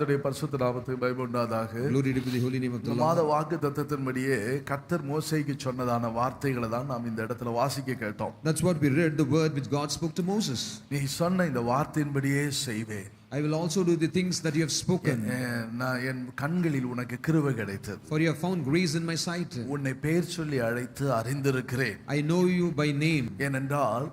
கர்த்தருடைய பரிசுத்த நாமத்துக்கு மகிமை உண்டாதாக. Glory to the holy name of the Lord. மாத வாக்குத்தத்தத்தின்படியே கர்த்தர் மோசேக்கு சொன்னதான வார்த்தைகளை தான் நாம் இந்த இடத்துல வாசிக்க கேட்டோம். That's what we read, the word which God spoke to Moses. நீ சொன்ன இந்த வார்த்தையின்படியே செய்வேன். I will also do the things that you have spoken. நான் என் கண்களில் உனக்கு கிருபை கிடைத்தது. For you have found grace in my sight. உன்னை பெயர் சொல்லி அழைத்து அறிந்திருக்கிறேன். I know you by name. ஏனென்றால்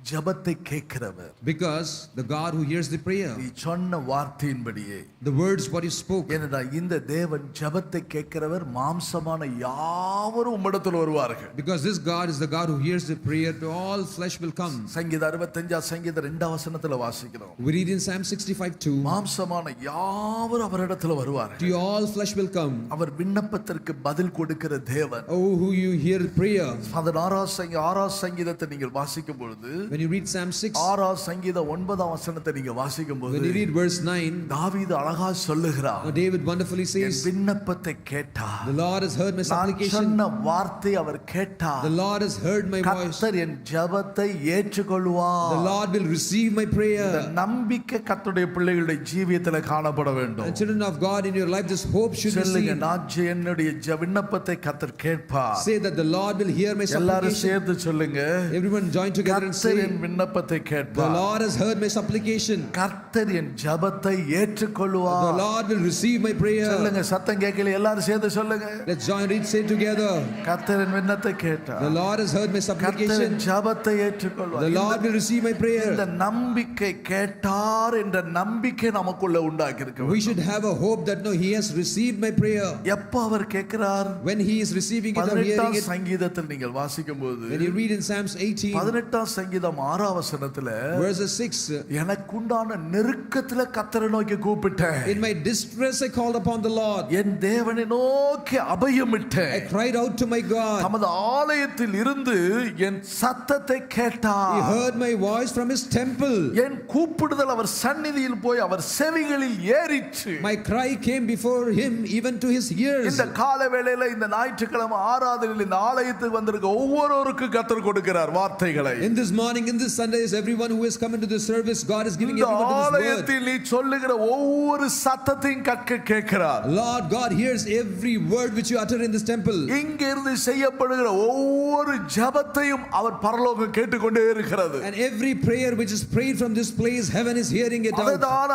ஜெபத்தை கேட்கிறவர். Because the God who hears the prayer. நீ சொன்ன வார்த்தையின்படியே. The words what you spoke. ஏனென்றால் இந்த தேவன் ஜெபத்தை கேட்கிறவர், மாம்சமான யாவரும் உம்மிடத்தில் வருவார்கள். Because this God is the God who hears the prayer, to all flesh will come. சங்கீதம் 65 சங்கீதம் 2 வசனத்துல வாசிக்கிறோம். We read in Psalm 65:2. மாம்சமான யாவரும் அவரிடத்தில் வருவார்கள். To all flesh will come. அவர் விண்ணப்பத்திற்கு பதில் கொடுக்கிற தேவன். Oh, who you hear prayer. 6 சங்கீதத்தை நீங்கள் வாசிக்கும் பொழுது, when you read Psalm 6, 6 சங்கீதம் 9 வசனத்தை நீங்க வாசிக்கும் போது, when you read verse 9, தாவீது அழகா சொல்லுகிறார். David wonderfully says, விண்ணப்பத்தை கேட்டார். the Lord has heard my supplication. சொன்ன வார்த்தை அவர் கேட்டார். The Lord has heard my voice. கர்த்தர் என் ஜெபத்தை ஏற்றுக்கொள்வார். The Lord will receive my prayer. இந்த நம்பிக்கை கர்த்தருடைய பிள்ளைகளுடைய ஜீவியத்தில் காணப்பட வேண்டும். And children of God, in your life this hope should be seen. என்னுடைய விண்ணப்பத்தை கர்த்தர் கேட்பார். Say that the Lord will hear my எல்லாரும் supplication. சேர்ந்து சொல்லுங்க. Everyone join together and say, என் விண்ணப்பத்தை கேட்பார். the Lord has heard my supplication. கர்த்தர் என் ஜெபத்தை ஏற்றுக்கொள்வார். The Lord will receive my prayer. சொல்லுங்க, சத்தம் கேட்கல, எல்லாரும் சேர்ந்து சொல்லுங்க. Let's join, read, say together. கர்த்தர் என் விண்ணப்பத்தை கேட்டார். The Lord has heard my கர்த்தர் supplication. என் ஜெபத்தை ஏற்றுக்கொள்வார். The Lord will receive my prayer. இந்த நம்பிக்கை, கேட்டார் என்ற நம்பிக்கை நமக்குள்ள உண்டாக்கி இருக்கு. We should have a hope that no, he has received my prayer. எப்ப அவர் கேட்கிறார்? When he is receiving it or hearing it. சங்கீதத்தில் நீங்கள் வாசிக்கும்போது, When you read in Psalms 18, 18 சங்கீதம் 6 வசனத்துல, verses 6, எனக்குண்டான நெருக்கத்துல கர்த்தரை நோக்கி கூப்பிட்டேன். in my distress I called upon the Lord. என் தேவனை நோக்கி அபயமிட்டேன். I cried out to my God. தமது ஆலயத்தில் இருந்து என் சத்தத்தை கேட்டார். He heard my voice from his temple. என் கூப்பிடுதல் அவர் சந்நிதியில் போய் அவர் செவிகளில் ஏறிற்று. My cry came before him even to his ears. இந்த கால வேளையில, இந்த ஞாயிற்றுக்கிழமை ஆராதனையில் இந்த ஆலயத்துக்கு வந்திருக்க ஒவ்வொருவருக்கும் கர்த்தர் கொடுக்கிறார் வார்த்தைகளை. In this morning, in this Sundays, everyone who has come into the service, God is giving இந்த everyone this word. ஆலயத்தில் நீ சொல்லுகிற ஒவ்வொரு சத்தத்தையும் கேட்கிறார். Lord God hears every word which you utter in this temple. இங்க இருந்து செய்யப்படுகிற ஒவ்வொரு ஜெபத்தையும் அவர் பரலோகம் கேட்டுக்கொண்டே இருக்கிறது. And every prayer which is prayed from this place, heaven is hearing it out. அதுதான்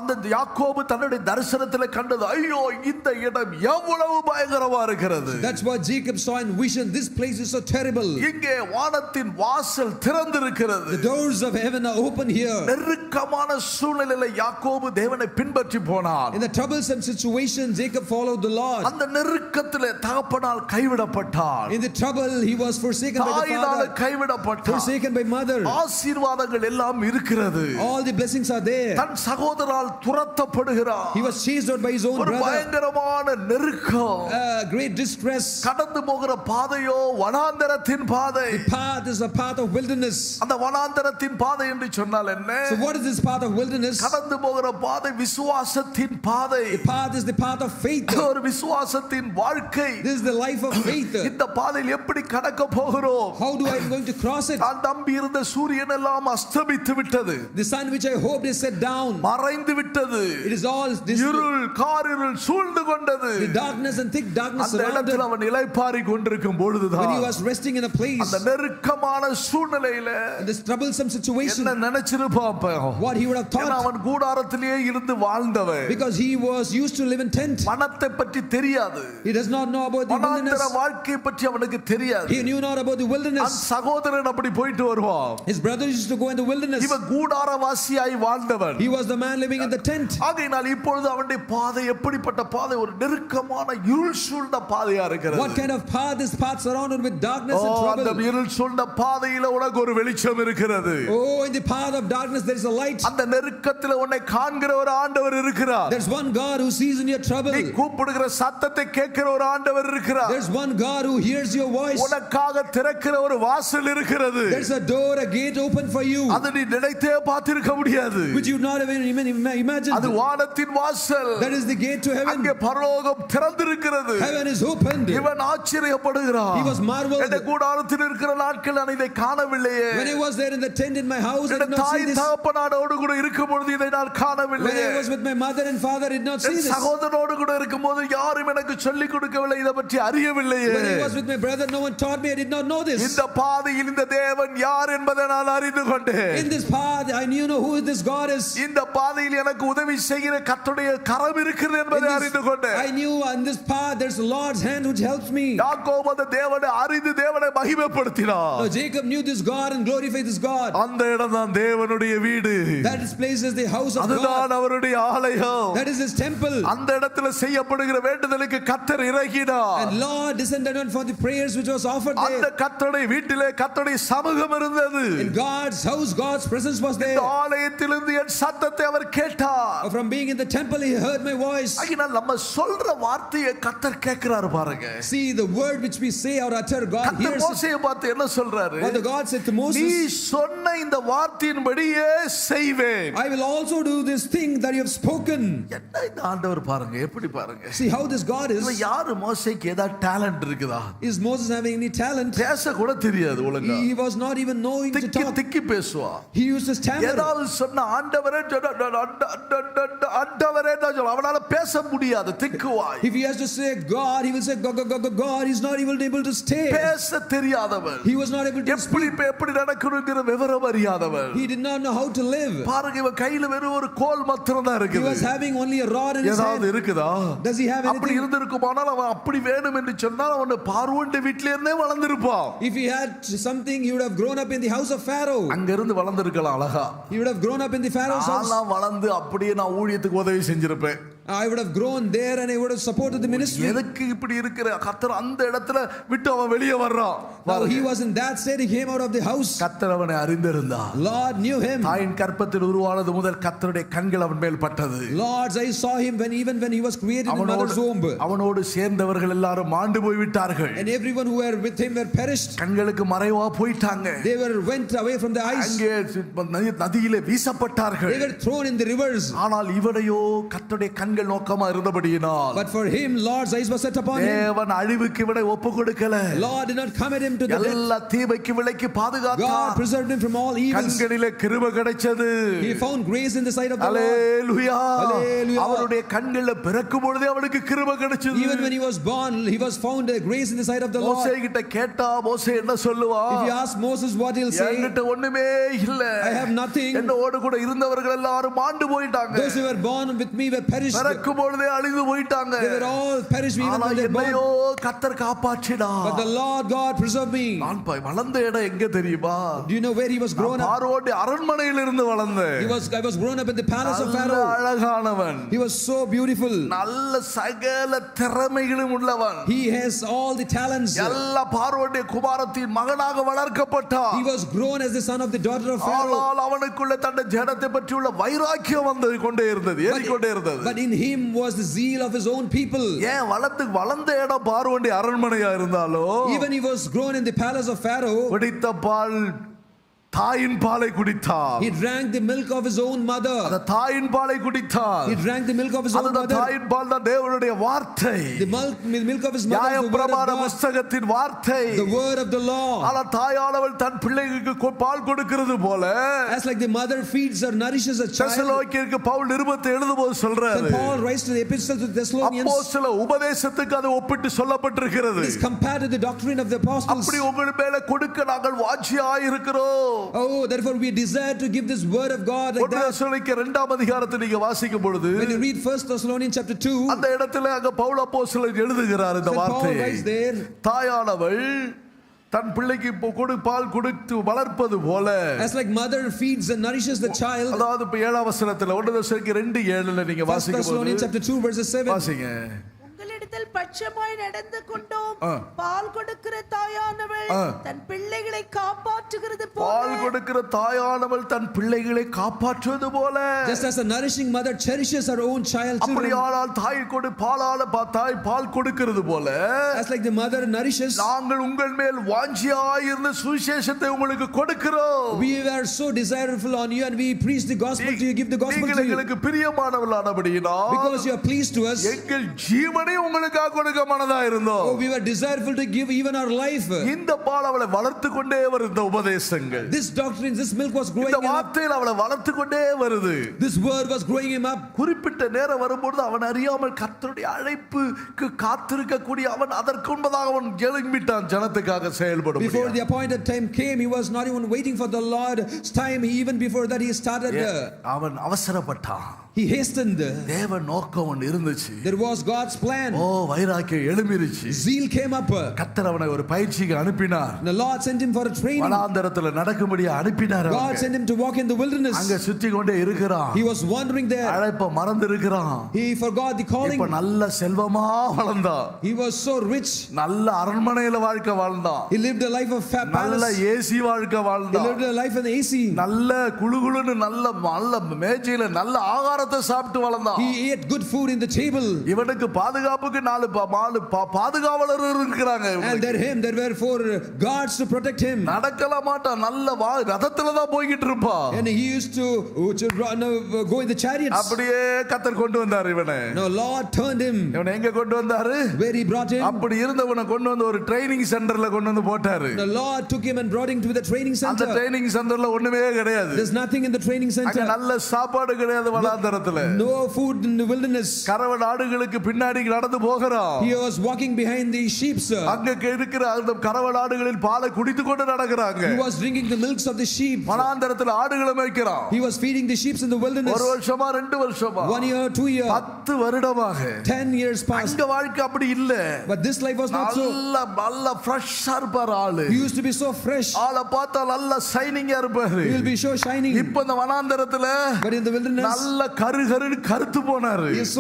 அந்த யாக்கோபு தன்னுடைய தரிசனத்தில் கண்டது. ஐயோ, இந்த இடம் எவ்வளவு பயங்கரமா இருக்கிறது. That's what Jacob saw in vision. This place is so terrible. இங்கே வானத்தின் வாசல் திறந்திருக்கிறது. The doors of heaven are open here. நெருக்கமான சூழ்நிலையில யாக்கோபு தேவனை பின்பற்றி போனார். In the troublesome situation, Jacob followed the Lord. அந்த நெருக்கத்திலே தகப்பனால் கைவிடப்பட்டார். In the trouble, he was forsaken by the தாயினால் father, கைவிடப்பட்டார். forsaken by mother. ஆசீர்வாதங்கள் எல்லாம் இருக்கிறது. All the blessings are there. Than சகோதரரால் துரத்தப்படுகிறார். He was chased out by his own ஒரு brother. பயங்கரமான நெருக்கம். Great distress. கடந்து போகிற பாதையோ வனாந்தரத்தின் பாதை. The path is a path of wilderness. அந்த வனாந்தரத்தின் பாதை என்று சொன்னால் என்ன? So what is this path of wilderness? கடந்து போகிற பாதை விசுவாசத்தின் பாதை. The path is the path of faith. ஒரு விசுவாசத்தின் வாழ்க்கை. This is the life of faith. இந்த பாதையில் எப்படி கடக்க போகிறோம்? How do I going to cross it? நான் நம்பி இருந்த சூரியன் எல்லாம் அஸ்தமித்து விட்டது. The sun which I hoped is set down. மறைந்து விட்டது. It is all இருள், காரிருள் சூழ்ந்து கொண்டது. the darkness and thick darkness அந்த surrounded. இடத்தில் அவன் இளைப்பாறி கொண்டிருக்கும் பொழுதுதான், When he was resting in a place, அந்த நெருக்கமான சூழ்நிலையில in this troublesome situation, என்ன நினைச்சிருப்பான்? what he would have thought, அவன் கூடாரத்திலேயே இருந்து வாழ்ந்தவன். because he was used to live in tent. வனத்தை பற்றி தெரியாது. He does not know about the வனாந்தர wilderness. வாழ்க்கை பற்றி அவனுக்கு தெரியாது. He knew not about the wilderness. சகோதரன் அப்படி போயிட்டு வருவான். His brother used to go in the wilderness. இவன் கூடாரவாசியாய் வாழ்ந்தவன். He was the man living in the tent. ஆகையினால் இப்பொழுது அவனுடைய பாதை எப்படிப்பட்ட பாதை? ஒரு நெருக்கமான இருள் சூழ்ந்த பாதையா இருக்கிறது. What kind of path? This path surrounded with darkness and அந்த trouble. இருள் சூழ்ந்த பாதையில உனக்கு ஒரு வெளிச்சம் இருக்கிறது. Oh, in the path of darkness there is a light. அந்த நெருக்கத்தில் உன்னை காண்கிற ஒரு ஆண்டவர் இருக்கிறார். There's one God who sees in your trouble. நீ கூப்பிடுகிற சத்தத்தை கேட்கிற ஒரு ஆண்டவர் இருக்கிறார். There's one God who hears your voice. உனக்காக திறக்கிற ஒரு வாசல் இருக்கிறது. There's a door, a gate open for you, அது நீ நினைத்தே பார்த்திருக்க முடியாது. which you not even imagined. அது வானத்தின் வாசல். That is the gate to heaven. அங்கே பரலோகம் திறந்திருக்கிறது. Heaven is opened. இவன் ஆச்சரியப்படுகிறான். He was marveled. இந்த கூடாரத்தில் இருக்கிற நாட்கள் நான் இதை காணவில்லையே. When I was there in the tent in my house, I did N not see தாய் this. தகப்பனாரோடு கூட இருக்கும் பொழுது இதை நான் When காணவில்லை. I was with my mother and father, I did not see N this. சகோதரனோடு கூட இருக்கும்போது யாரும் எனக்கு சொல்லிக் கொடுக்கவில்லை, இதை பற்றி அறியவில்லையே. When I was with my brother, no one taught me. I did not know this. இந்த பாதையில் இந்த தேவன் யார் என்பதை நான் அறிந்து கொண்டேன். In this path, I knew who this God is. இந்த பாதையில் எனக்கு உதவி செய்கிற கர்த்தருடைய கரம் இருக்கிறது என்பதை அறிந்து கொண்டேன். I knew on this path there's the Lord's hand which helps me. யாக்கோபு அந்த தேவனை அறிந்து தேவனை மகிமைப்படுத்தினார். So Jacob knew this God and glorified this God. அந்த இடம் தான் தேவனுடைய வீடு. That is place is the house of God. அதுதான் அவருடைய ஆலயம். That is his temple. அந்த இடத்துல செய்யப்படுகிற வேண்டுதலுக்கு கர்த்தர் இறங்கினார். And Lord descended on for the prayers which was offered அந்த there. கர்த்தருடைய வீட்டிலே கர்த்தருடைய சமூகம் இருந்தது. In God's house, God's presence was there. இந்த ஆலயத்திலிருந்து என் சத்தத்தை அவர் கேட்டார். From being in the temple, he heard my voice. ஆகினால் நம்ம சொல்ற வார்த்தையை கர்த்தர் கேட்கிறார் பாருங்க. See, the word which we say or utter, God கர்த்தர் hears. மோசேயை பார்த்து என்ன சொல்றாரு? What the God said to நீ Moses, சொன்ன இந்த வார்த்தையின்படியே செய்வேன். I will also do this thing that you have spoken. என்ன இந்த ஆண்டவர் பாருங்க, எப்படி பாருங்க. See how this God is. இவன் யாரு? மோசேக்கு ஏதாவது டேலண்ட் இருக்குதா? Is Moses having any talent? பேச கூட தெரியாது ஒழுங்கா. He was not even knowing to talk. திக்கி பேசுவா. He used to stammer. ஏதாவது சொன்ன ஆண்டவரே ஆண்டவரே தான் சொல்ல. அவனால பேச முடியாது, திக்குவாய். If he has to say God, he will say God. He's not even able to stay. பேச தெரியாதவன். He was not able to speak. எப்படி நடக்கணும்ங்கற விவரம் அறியாதவன். He did not know how to live. பாருங்க, இவன் கையில வெறும் ஒரு கோல் மாத்திரம் தான் He இருக்குது. was having only a rod in his hand. ஏதாவது இருக்குதா? Does he have அப்படி anything? இருந்திருக்குமானால் அவன் அப்படி வேணும் என்று சொன்னால் அவன் பார்வோன் வீட்டிலே இருந்தே வளர்ந்திருப்பான். If he had something, he would have grown up in the house of Pharaoh. அங்க இருந்து வளர்ந்திருக்கலாம் அழகா. He would have grown up in the Pharaoh's house. நான் வளர்ந்து அப்படியே நான் ஊழியத்துக்கு உதவி செஞ்சிருப்பேன். I would have grown there and I would have supported the ministry. எதுக்கு இப்படி இருக்கிற கர்த்தர் அந்த இடத்துல விட்டு அவன் வெளியே வர்றான். Now he was in that state, he came out of the house. கர்த்தர் அவனை அறிந்திருந்தார். Lord knew him. தாயின் கர்ப்பத்தில் உருவானது முதல் கர்த்தருடைய கண்கள் அவன் மேல் பட்டது. Lord's eyes saw him even when he was created in mother's womb. அவனோடு சேர்ந்தவர்கள் எல்லாரும் மாண்டு போய் விட்டார்கள். And everyone who were with him were perished. கண்களுக்கு மறைவா போயிட்டாங்க. They went away from the eyes. அங்கே நதியிலே வீசப்பட்டார்கள். They were thrown in the rivers. ஆனால் இவனையோ கர்த்தருடைய கண்கள் நோக்கமா இருந்தபடியினால், but for him Lord's eyes were set upon him. தேவன் அழிவுக்கு இவனை ஒப்பு கொடுக்கல. Lord did not commit him to the death. எல்லா தீமைக்கு விலக்கி பாதுகாத்தார். God preserved him from all evils. கண்களிலே கிருபை கிடைச்சது. He found grace in the sight of the Lord. Hallelujah. Hallelujah. அவருடைய கண்களில் பிறக்கும் பொழுதே அவனுக்கு கிருபை கிடைச்சது. Even when he was born, he was found a grace in the sight of the Lord. மோசே கிட்ட கேட்டா மோசே என்ன சொல்லுவா? If you ask Moses what he'll say, என்கிட்ட ஒண்ணுமே இல்ல. I have nothing. என்னோடு கூட இருந்தவர்கள் எல்லாரும் மாண்டு போயிட்டாங்க. Those who were born with me were perished. பிறக்கும் பொழுதே அழிந்து போயிட்டாங்க. They were all perished even when they were born. என்னையோ கர்த்தர் காப்பாற்றினார். But the Lord God preserved me. நான் வளர்ந்த இடம் எங்க தெரியுமா? Do you know where he was grown up? பார்வோனுடைய அரண்மனையில் இருந்து வளர்ந்தேன். I was grown up in the palace of Pharaoh. அழகானவன். He was so beautiful. நல்ல சகல திறமைகளும் உள்ளவன். He has all the talents. எல்லா பார்வோனுடைய குமாரத்தின் மகனாக வளர்க்கப்பட்டான். He was grown as the son of the daughter of Pharaoh. ஆனால் அவனுக்குள்ள தன்னுடைய ஜனத்தை பற்றியுள்ள வைராக்கியம் வந்து கொண்டே இருந்தது, ஏறிக்கொண்டே இருந்தது. But in him was the zeal of his own people. ஏன் வளர்ந்த இடம் பார்வோனுடைய அரண்மனையா இருந்தாலோ, Even he was grown in the palace of Pharaoh. குடித்த பால் தாயின் பாலை குடித்தார். He drank the milk of his own mother. அந்த தாயின் பாலை குடித்தார். He drank the milk of his own அந்த mother. தாயின் பால் தான் தேவனுடைய வார்த்தை. The milk of his mother is the word of நியாயப்பிரமாண God. புத்தகத்தின் வார்த்தை. The word of the law. ஆனா தாயானவள் தன் பிள்ளைகளுக்கு பால் கொடுக்கிறது போல, As like the mother feeds or nourishes a child. தெசலோனிக்கேயருக்கு Pavul நிருபத்தை எழுதும்போது சொல்றாரு. When Paul writes to the epistle to the Thessalonians, அப்போஸ்தல உபதேசத்துக்கு அது ஒப்பிட்டு சொல்லப்பட்டிருக்கிறது. it is compared to the doctrine of the apostles. அப்படி உங்கள் மேல கொடுக்க நாங்கள் வாஞ்சியாய் இருக்கிறோம். Oh, therefore we desire to give this word of God like that. தெசலோனிக்கேயர் 2ஆம் அதிகாரத்தை நீங்க வாசிக்கும் பொழுது, When you read 1 Thessalonians chapter 2, அந்த இடத்துல அங்க பவுல் அப்போஸ்தலன் எழுதுகிறார் இந்த Paul வார்த்தையை. writes there, தாயானவள் தன் பிள்ளைக்கு பால் கொடுத்து வளர்ப்பது போல, as like mother feeds and nourishes the child. அதாவது இப்ப 7ஆம் வசனத்துல 1 தெசலோனிக்கேயர் 2:7 நீங்க 1 வாசிக்கும் Thessalonians போது chapter 2 verses 7. வாசிங்க. உங்களிடத்தில் பட்சமாய் நடந்து கொண்டோம். பால் கொடுக்கிற தாயானவள் தன் பிள்ளைகளை காப்பாற்றுகிறது போல, பால் கொடுக்கிற தாயானவள் தன் பிள்ளைகளை காப்பாற்றுவது போல, Just as a nourishing mother cherishes her own child children, அப்படியானால் தாய் தாய் பால் கொடுக்கிறது போல, as like the mother nourishes, நாங்கள் உங்கள் மேல் வாஞ்சியாயிருந்த சுவிசேஷத்தை உங்களுக்கு கொடுக்கிறோம். we were so desireful on you and we preach the gospel to you, give the gospel நீங்கள் to you. எங்களுக்கு பிரியமானவர்களானபடியினால், Because you are pleased to us, எங்கள் ஜீவனை உங்களுக்கு ஜீவனுக்காக கொடுக்க மனதா இருந்தோம். Oh, we were desireful to give even our life. இந்த பால் அவளை வளர்த்து கொண்டே வருது. இந்த உபதேசங்கள், This doctrine, this milk was growing இந்த him up. வார்த்தையில் அவளை வளர்த்து கொண்டே வருது. This word was growing him up. குறிப்பிட்ட நேரம் வரும்போது அவன் அறியாமல் கர்த்தருடைய அழைப்புக்கு காத்திருக்க கூடிய அவன் அதற்கு முன்பதாக அவன் எழும்பிட்டான் ஜனத்துக்காக செயல்படும். Before the appointed time came, he was not even waiting for the Lord's time. Even before that, he started. அவன் அவசரப்பட்டான். He hastened. தேவ நோக்கம் ஒன்று இருந்துச்சு. There was God's plan. ஓ, வைராக்கியம் எழும்பிருச்சு. Zeal came up. கர்த்தர் அவனை ஒரு பயிற்சிக்கு அனுப்பினார். The Lord sent him for a training. வனாந்தரத்துல நடக்கும்படி அனுப்பினார். God sent him to walk in the wilderness. அங்க சுத்தி கொண்டே இருக்கிறான். He was wandering there. அழைப்ப மறந்து இருக்கிறான். He forgot the calling. இப்ப நல்ல செல்வமா வளர்ந்தான். He was so rich. நல்ல அரண்மனையில வாழ்க்கை வாழ்ந்தான். He lived a life of நல்ல palace. ஏசி வாழ்க்கை He வாழ்ந்தான். lived a life in the AC. நல்ல குளுகுளுன்னு நல்ல மேஜையில நல்ல ஆகாரத்தை சாப்பிட்டு வளர்ந்தான். He ate good food in the table. இவனுக்கு பாதுகாப்புக்கு நாலு பாதுகாவலர் இருக்கிறாங்க. And there were 4 guards to protect him. நடக்கல மாட்டான். நல்ல ரதத்துல தான் போய்கிட்டு இருப்பான். And he used to run, go in the chariots. அப்படியே கர்த்தர் கொண்டு வந்தார் இவனை. No, Lord turned him. இவனை எங்க கொண்டு வந்தாரு? Where he brought him. அப்படி இருந்தவனை கொண்டு வந்து ஒரு ட்ரைனிங் சென்டர்ல கொண்டு வந்து போட்டாரு. The Lord took him and brought him to the training அந்த center. ட்ரைனிங் சென்டர்ல ஒண்ணுமே கிடையாது. There's nothing in the training அங்க center. நல்ல சாப்பாடு கிடையாது. வனாந்தரத்துல No food in the wilderness. கறவன் ஆடுகளுக்கு பின்னாடி நடந்து போகிறான். He was walking behind the sheep, sir. அங்க இருக்கிற அந்த கறவன் ஆடுகளின் பாலை குடித்து கொண்டு நடக்கிறாங்க. He was drinking the milks of the sheep. வனாந்தரத்துல ஆடுகளை மேய்க்கிறான். He was feeding the sheep in the wilderness. ஒரு வருஷமா 2 வருஷமா 1 year, 2 year, 10 வருடமாக 10 years passed. அங்க வாழ்க்கை அப்படி இல்ல. But this life was not so. நல்ல ஃப்ரெஷ்ஷா இருப்பார் ஆளு. He used to be so fresh. ஆளை பார்த்தா நல்ல ஷைனிங்கா இருப்பாரு. He will be so shining. இப்ப இந்த வனாந்தரத்துல But in the wilderness, நல்ல கருத்து போனாரு. he is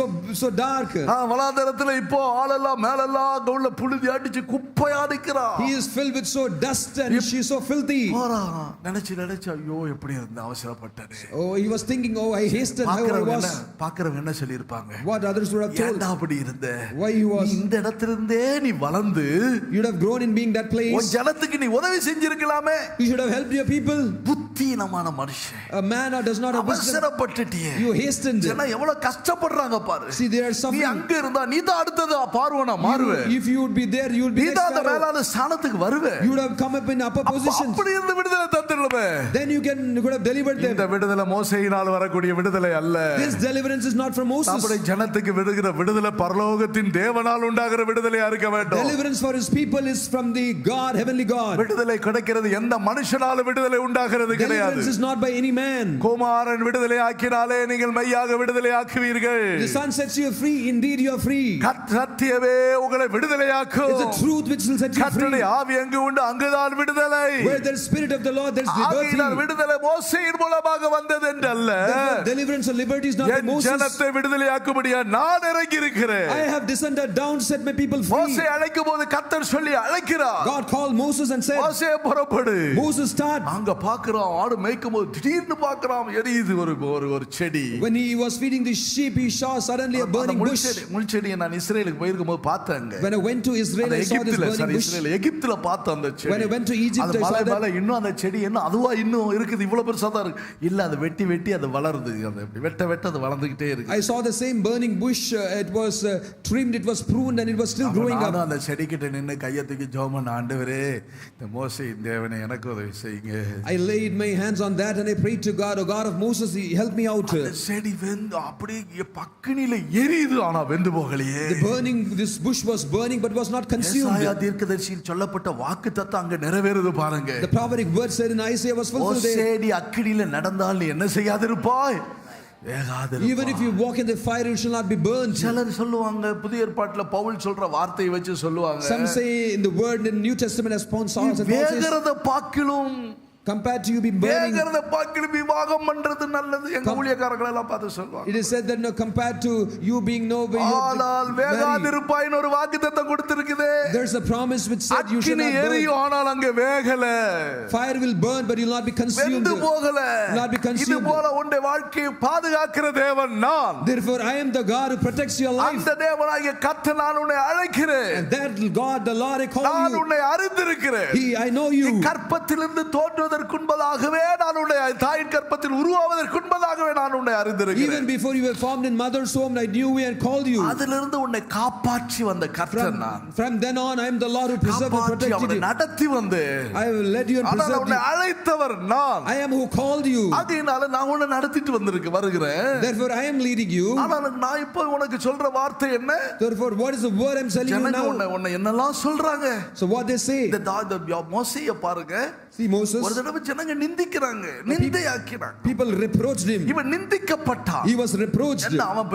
so dark. வனாந்தரத்துல இப்போ ஆளெல்லாம் மேலெல்லாம் உள்ள புழுதி அடிச்சு குப்பையா நிக்கிறான். He is filled with so dust and she is so filthy. போறான். நினைச்சு ஐயோ எப்படி இருந்த அவசரப்பட்டனே. Oh, he was thinking, oh, I hastened how I was. பாக்குறவங்க என்ன சொல்லி இருப்பாங்க? What others would have told. ஏன்டா அப்படி இருந்த? Why he was. இந்த இடத்திலிருந்தே நீ வளர்ந்து You would have grown in being that place. உன் ஜனத்துக்கு நீ உதவி செஞ்சிருக்கலாமே. You should have helped your people. புத்தினமான மனுஷன். A man who does not have wisdom. அவசரப்பட்டுட்டியே. You hastened. ஜன எவ்வளவு கஷ்டப்படுறாங்க பாரு. See, they are நீ suffering. அங்க இருந்தா நீ தான் அடுத்தது பார்வனா மாறுவே. If you would be there, you would be நீ next தான் அந்த Pharaoh. மேலான ஸ்தானத்துக்கு வருவே. You would have come up in upper positions. அப்படி இருந்து விடுதலை தந்துடலாமே. Then you could have delivered them. இந்த விடுதலை மோசேயினால் வரக்கூடிய விடுதலை அல்ல. This deliverance is not from Moses. நம்முடைய ஜனத்துக்கு விடுகிற விடுதலை பரலோகத்தின் தேவனால் உண்டாகிற விடுதலையா இருக்க வேண்டும். Deliverance for his people is from the God, heavenly God. விடுதலை கிடைக்கிறது எந்த மனுஷனால விடுதலை உண்டாகிறது கிடையாது. Deliverance is not by any man. குமாரன் விடுதலை ஆக்கினாலே நீங்கள் மெய்யாக விடுதலை ஆக்குவீர்கள். The Son sets you free, indeed you are free. சத்தியமே உங்களை விடுதலையாக்கும். It's the truth which will set you free. கர்த்தருடைய ஆவி எங்கு உண்டு அங்குதான் விடுதலை. Where there is spirit of the Lord, there is liberty. ஆவியினால் விடுதலை மோசேயின் மூலமாக வந்தது என்றல்ல. Deliverance or liberty is not by Moses. ஜனத்தை விடுதலையாக்கும்படியா நான் இறங்கி இருக்கிறேன். I have descended down to set my people free. மோசே அழைக்கும்போது கர்த்தர் சொல்லி அழைக்கிறார். God called Moses and said, மோசே புறப்படு. Moses start. அங்க பார்க்கறான் ஆடு மேய்க்கும்போது திடீர்னு பார்க்கறான் எரியுது ஒரு செடி. When he was feeding the sheep, he saw suddenly a burning bush. முள்செடியை நான் இஸ்ரேலுக்கு போயிருக்கும்போது பார்த்தேங்க. When I went to Israel, I saw this burning bush. எகிப்துல பார்த்த அந்த செடி. When I went to Egypt, I saw that. இன்னும் அந்த செடி என்ன அதுவா இன்னும் இருக்குது இவ்வளவு பெருசா தான் இருக்கு. இல்ல அது வெட்டி அது வளருது. அது வெட்ட அது வளர்ந்துகிட்டே இருக்கு. I saw the same burning bush. It was trimmed, it was pruned, and it was still growing up. அந்த செடி கிட்ட நின்னு கையை தூக்கி ஜெபம் பண்ண, ஆண்டவரே இந்த மோசேயின் தேவனே எனக்கு உதவி செய்யுங்க. I laid my hands on that and I prayed to God, O God of Moses, help me out. அந்த செடி வெந்து அப்படியே பக்கினில எரியுது, ஆனா வெந்து போகலையே. This bush was burning but was not consumed. ஏசாயா தீர்க்கதரிசியில் சொல்லப்பட்ட வாக்குத்தத்தம் அங்க நிறைவேறுது பாருங்க. The prophetic word said in Isaiah was fulfilled there. செடி அக்கினில நடந்தால் நீ என்ன செய்யாதிருப்பாய்? Even if you walk in the fire, you shall not be burned. சிலர் சொல்லுவாங்க, புதிய ஏற்பாட்டுல பவுல் சொல்ற வார்த்தையை வச்சு சொல்லுவாங்க. Some say in the word in the New Testament as Paul says, வேகிறத பாக்கிலும் compared to you being burning, வேகிறத பாக்கிலும் விவாகம் பண்றது நல்லது. எங்க ஊழியக்காரர்கள் எல்லாம் பார்த்து சொல்வாங்க. It is said that compared to you being ஆனால் வேகாதிருப்பாய்னு ஒரு வாக்குத்தத்தம் கொடுத்திருக்குதே. There's a promise which said you shall not burn. ஆனால் அங்க வேகல. Fire will burn but you will not be consumed. வெந்து போகல. Not be consumed. இது போல உன்னுடைய வாழ்க்கையை பாதுகாக்கிற தேவன் நான். Therefore I am the God who protects your life. அந்த தேவனாகிய கர்த்தர் நான் உன்னை அழைக்கிறேன். And that God, the Lord, I call you. நான் உன்னை அறிந்திருக்கிறேன். I know you. கற்பத்திலிருந்து தோன்றுவதற்கு உருவாவதற்குன்பதாகவே நான் உன்னை தாயின் கற்பத்தில் உருவாவதற்குன்பதாகவே நான் உன்னை அறிந்திருக்கிறேன். Even before you were formed in mother's womb, I knew you and called you. அதிலிருந்து உன்னை காப்பாற்றி வந்த கர்த்தர் நான். From then on, I am the Lord who preserved and protected you. நடத்தி வந்து I will led you and preserved உன்னை you. அழைத்தவர் நான். I am who called you. அதனால நான் உன்னை நடத்திட்டு வருகிறேன். Therefore, I am leading you. ஆனால் நான் இப்போ உனக்கு சொல்ற வார்த்தை என்ன? Therefore, what is the word I am telling you now? உன்னை என்னெல்லாம் சொல்றாங்க? So what they say? இந்த மோசேயை பாருங்க. See Moses. ஒரு தடவை ஜனங்க நிந்திக்கிறாங்க, நிந்தையாக்கினாங்க. People reproached him. இவன் நிந்திக்கப்பட்டான். He was reproached. அவன்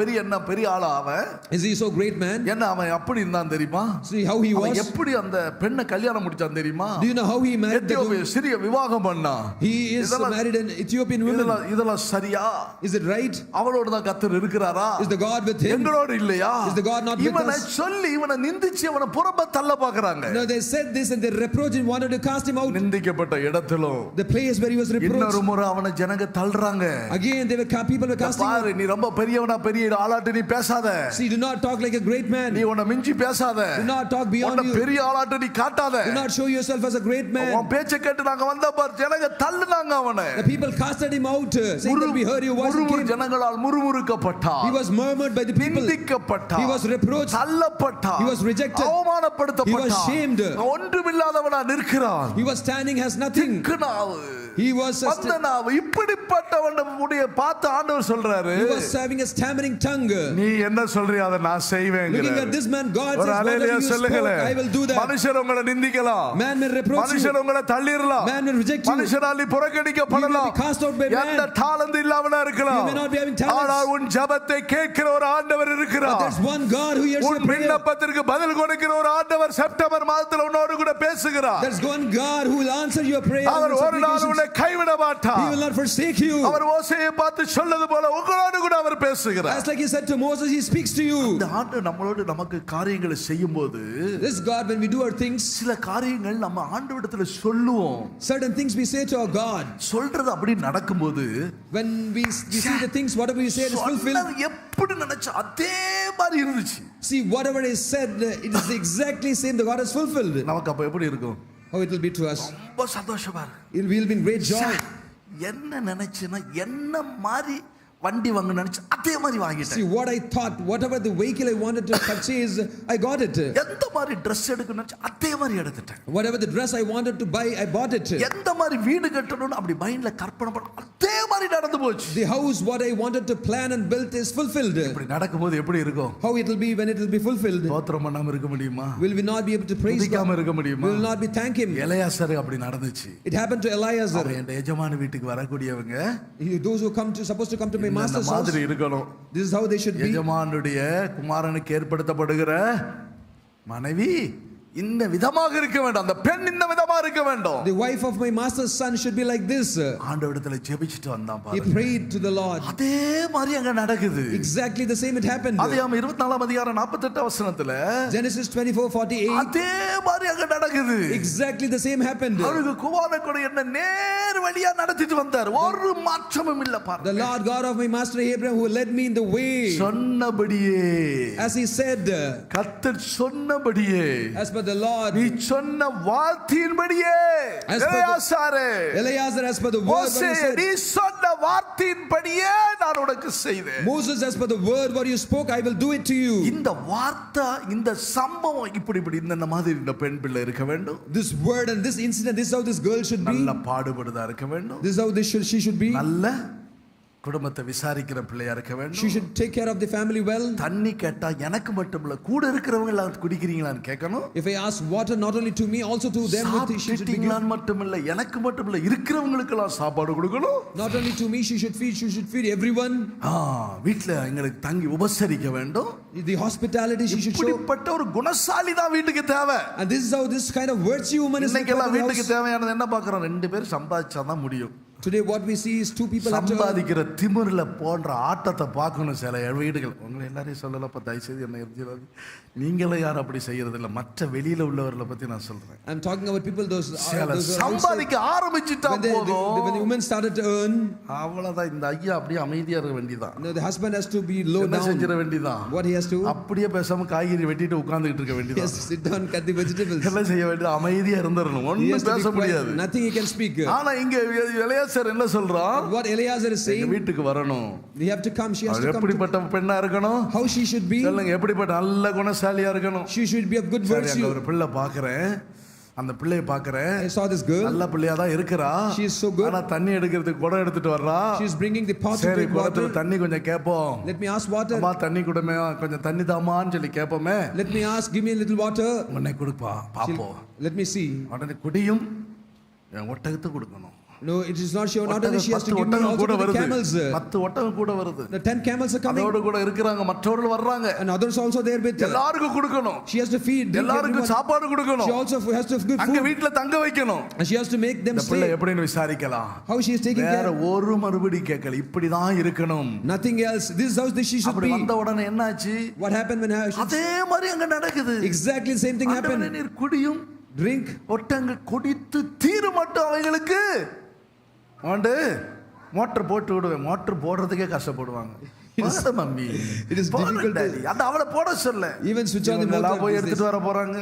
பெரிய ஆளா அவன்? Is he so great man? என்ன அவன் அப்படி இருந்தான் தெரியுமா? See how he was. எப்படி அந்த பெண்ணை கல்யாணம் முடிச்சான் தெரியுமா? Do you know how he married the woman? சிறிய விவாகம் பண்ணான். He is married an Ethiopian woman. இதெல்லாம் சரியா? Is it right? அவளோட தான் கர்த்தர் இருக்கிறாரா? Is the God with him? எங்களோட இல்லையா? Is the God not with இவனை us? சொல்லி இவனை நிந்திச்சு அவனை புறம்ப தள்ள பார்க்கறாங்க. No, they said this and they reproached him, wanted to cast him out. நிந்திக்கப்பட்ட இடத்திலும் The place where he was reproached. இன்னொரு முறை அவனை ஜனங்க தள்ளுறாங்க. Again people were casting பாரு, நீ ரொம்ப பெரியவனா, பெரிய ஆளாட்டு நீ பேசாத. See, do not talk like a great man. நீ உன்னை மிஞ்சி பேசாத. Do not talk beyond you. பெரிய ஆளாட்டு நீ காட்டாத. Do not show yourself as a great man. உன் பேச்சை கேட்டு நாங்க வந்த பார் ஜனங்க தள்ளுனாங்க அவனை. The people casted him out, saying that we heard your voice. ஜனங்களால் முறுமுறுக்கப்பட்டான். He was murmured by the people. நிந்திக்கப்பட்டான். He was reproached. தள்ளப்பட்டான். He was rejected. அவமானப்படுத்தப்பட்டான். He was shamed. ஒன்றுமில்லாதவனா நிற்கிறான். He was standing as nothing. He was இப்படிப்பட்டவனுடைய பார்த்து ஆண்டவர் சொல்றாரு. He was having a stammering tongue. நீ என்ன சொல்றியா அதை நான் செய்வேன். Looking at this man, God says, whatever you spoke, I will do that. மனுஷர் உங்களை நிந்திக்கலாம். Man may reproach you. மனுஷர் உங்களை தள்ளிரலாம். Man may reject you. மனுஷரால் புறக்கணிக்கப்படலாம். You may be cast out by man. எந்த தாளந்து இல்லாமலா இருக்கலாம். You may not be having talents. ஆனால் உன் ஜெபத்தை கேட்கிற ஒரு ஆண்டவர் இருக்கிறார். But there's one God who hears your உன் prayer. விண்ணப்பத்திற்கு பதில் கொடுக்கிற ஒரு ஆண்டவர் செப்டம்பர் மாதத்தில் உன்னோடு கூட பேசுகிறார். There's one God who will answer your prayer. அவர் ஒரு நாள் உன்னை கைவிட மாட்டார். He will not forsake you. அவர் மோசேயை பார்த்து சொன்னது போல உங்களோடு கூட அவர் பேசுகிறார். As like he said to Moses, he speaks to you. இந்த ஆண்டு நம்மளோடு நமக்கு காரியங்களை செய்யும்போது This God, when we do our things, சில காரியங்கள் நம்ம ஆண்டவரிடத்துல சொல்லுவோம். certain things we say to our God. சொல்றது அப்படி நடக்கும்போது When we see the things, whatever you say is fulfilled. எப்படி நினைச்ச அதே மாதிரி இருந்துச்சு. See, whatever is said, it is exactly same the God has fulfilled. நமக்கு அப்ப எப்படி இருக்கும்? How it will be to us? ரொம்ப சந்தோஷமா இருக்கு. It will be in great joy. என்ன நினைச்சேன்னா என்ன மாதிரி வண்டி வாங்க நினைச்சு அதே மாதிரி வாங்கிட்டேன். See, what I thought, whatever the vehicle I wanted to purchase, I got it. எந்த மாதிரி Dress எடுக்கணும் நினைச்சு அதே மாதிரி எடுத்துட்டேன். Whatever the dress I wanted to buy, I bought it. எந்த மாதிரி வீடு கட்டணும்னு அப்படி மைண்ட்ல கற்பனை பண்ண அதே மாதிரி நடந்து போச்சு. The house what I wanted to plan and build is fulfilled. இப்படி நடக்கும்போது எப்படி இருக்கும்? How it will be when it will be fulfilled? ஸ்தோத்திரம் பண்ணாம இருக்க முடியுமா? Will we not be able to praise God? துதிக்காம இருக்க முடியுமா? Will not be thank him? Eleazar அப்படி நடந்துச்சு. It happened to Eliezer. என் எஜமான வீட்டுக்கு வரக்கூடியவங்க Those who come to supposed to come to my master's house. This is how they should be. எஜமானுடைய குமாரனுக்கு ஏற்படுத்தப்படுகிற மனைவி இந்த விதமாக இருக்க வேண்டும். அந்த பெண் இந்த விதமா இருக்க வேண்டும். The wife of my master's son should be like this. ஆண்டவரிடத்துல ஜெபிச்சிட்டு வந்தான் பாருங்க. He prayed to the Lord. அதே மாதிரி அங்க நடக்குது. Exactly the same it happened. ஆதியாகமம் 24 அதிகாரம் 48 வசனத்துல Genesis 24:48. அதே மாதிரி அங்க நடக்குது. Exactly the same happened. அவருக்கு குமாரன் கூட என்ன நேர் வழியா நடத்திட்டு வந்தார். ஒரு மாற்றமும் இல்ல பாருங்க. The Lord God of my master Abraham who led me in the way. சொன்னபடியே. As he said. கர்த்தர் சொன்னபடியே. As per the Lord. நீ சொன்ன வார்த்தையின்படியே. Eliezer, as per the word what you said. நீ சொன்ன வார்த்தையின்படியே நான் உனக்கு செய்தேன். Moses, as per the word what you spoke, I will do it to you. இந்த வார்த்தை இந்த சம்பவம் இப்படி இந்த மாதிரி இந்த பெண் பிள்ளை இருக்க வேண்டும். This word and this incident, this is how this girl should be. நல்ல பாடுபடுதா இருக்க வேண்டும். This is how she should be. நல்ல குடும்பத்தை விசாரிக்கிற பிள்ளையா இருக்க வேண்டும். She should take care of the family well. தண்ணி கேட்டா எனக்கு மட்டும் இல்ல கூட இருக்கிறவங்க எல்லாம் குடிக்கிறீங்களான்னு கேட்கணும். If I ask water not only to me also to them she should be given. மட்டும் இல்ல எனக்கு மட்டும் இல்ல இருக்கிறவங்களுக்கு எல்லாம் சாப்பாடு கொடுக்கணும். Not only to me she should feed everyone. வீட்ல எங்களுக்கு தங்கி உபசரிக்க வேண்டும். The hospitality she should show. இப்படிப்பட்ட ஒரு குணசாலி தான் வீட்டுக்கு தேவை. And this is how this kind of virtue woman is. இன்னைக்கு எல்லாம் வீட்டுக்கு தேவையானது என்ன பார்க்கறோம்? ரெண்டு பேர் சம்பாதிச்சா தான் முடியும். Today what we see is two people have to earn. சம்பாதிக்கிற திமிரில் போன்ற ஆட்டத்தை பார்க்கணும் சில வீடுகள். உங்களை எல்லாரையும் சொல்லலப்ப தயவுசெய்து என்ன இருந்துடாது. நீங்களே யாரும் அப்படி செய்யறது இல்லை. மற்ற வெளியில உள்ளவர்களை பத்தி நான் சொல்றேன். I'm talking about people those சம்பாதிக்க ஆரம்பிச்சிட்டா போதும். when the women started to earn, அவ்வளவுதான். இந்த ஐயா அப்படியே அமைதியா இருக்க வேண்டியதான். no, the husband has to be low என்ன down. செஞ்சிட வேண்டியதான். What he has to, அப்படியே பேசாம காய்கறி வெட்டிட்டு உட்கார்ந்துட்டு இருக்க he வேண்டியதான். has to sit down, cut the vegetables. எல்லாம் செய்ய வேண்டியது. அமைதியா இருந்துறணும். He ஒண்ணும் has to be பேச quiet. முடியாது. Nothing he can speak. ஆனா இங்க எலியாசர் என்ன சொல்றான்? What Eliezer is saying, வீட்டுக்கு வரணும். they have to come. She has to come. எப்படிப்பட்ட பெண்ணா இருக்கணும்? How she should be. சொல்லுங்க. எப்படிப்பட்ட நல்ல குணசாலியா இருக்கணும்? She should be of good சரி, அங்க virtue. ஒரு பிள்ளை பாக்குறேன். அந்த பிள்ளையை பாக்குறேன். I saw this girl. நல்ல பிள்ளையா தான் இருக்கறா. She is so good. ஆனா தண்ணி எடுக்கிறதுக்கு குடம் எடுத்துட்டு வர்றா. She is bringing the pot to சரி, drink water. குடத்துல தண்ணி கொஞ்சம் கேப்போம். Let me ask water. அம்மா தண்ணி குடமே, கொஞ்சம் தண்ணி தாமான்னு சொல்லி கேப்போமே. Let me ask, give me a little water. உடனே கொடுப்பா. பாப்போம். Let me see. உடனே குடியும் என் ஒட்டகத்தை கொடுக்கணும். No, it is not sure. Not only she has to give me also to the camels. 10 ஒட்டகம் கூட வருது. The 10 camels are coming. அதோட கூட இருக்கறாங்க. மற்றவர்கள் வர்றாங்க. And others also there with her. எல்லாருக்கும் கொடுக்கணும். She has to feed எல்லாருக்கும் சாப்பாடு கொடுக்கணும். She also has to give அங்க food. வீட்ல தங்க வைக்கணும். And she has to make them இந்த பிள்ளை stay. எப்படின்னு விசாரிக்கலாம். How she is taking வேற care. ஒரு மறுபடி கேட்கல. இப்படி தான் இருக்கணும். Nothing else. This is how she should அப்படி be. வந்த உடனே என்னாச்சு? What happened when her அதே மாதிரி அங்க நடக்குது. exactly the same thing ஆண்டவரே, happened. நீர் குடியும் Drink. ஒட்டங்கள் குடித்து தீரு மட்டும் அவைகளுக்கு ஆண்டு மோட்டர் போட்டு விடுவேன். மோட்டர் போடுறதுக்கே கஷ்டப்படுவாங்க. Mummy It is difficult to- அந்த அவளை போட சொல்ல. Even switch on the motor. போய் these எடுத்துட்டு days. வர போறாங்க.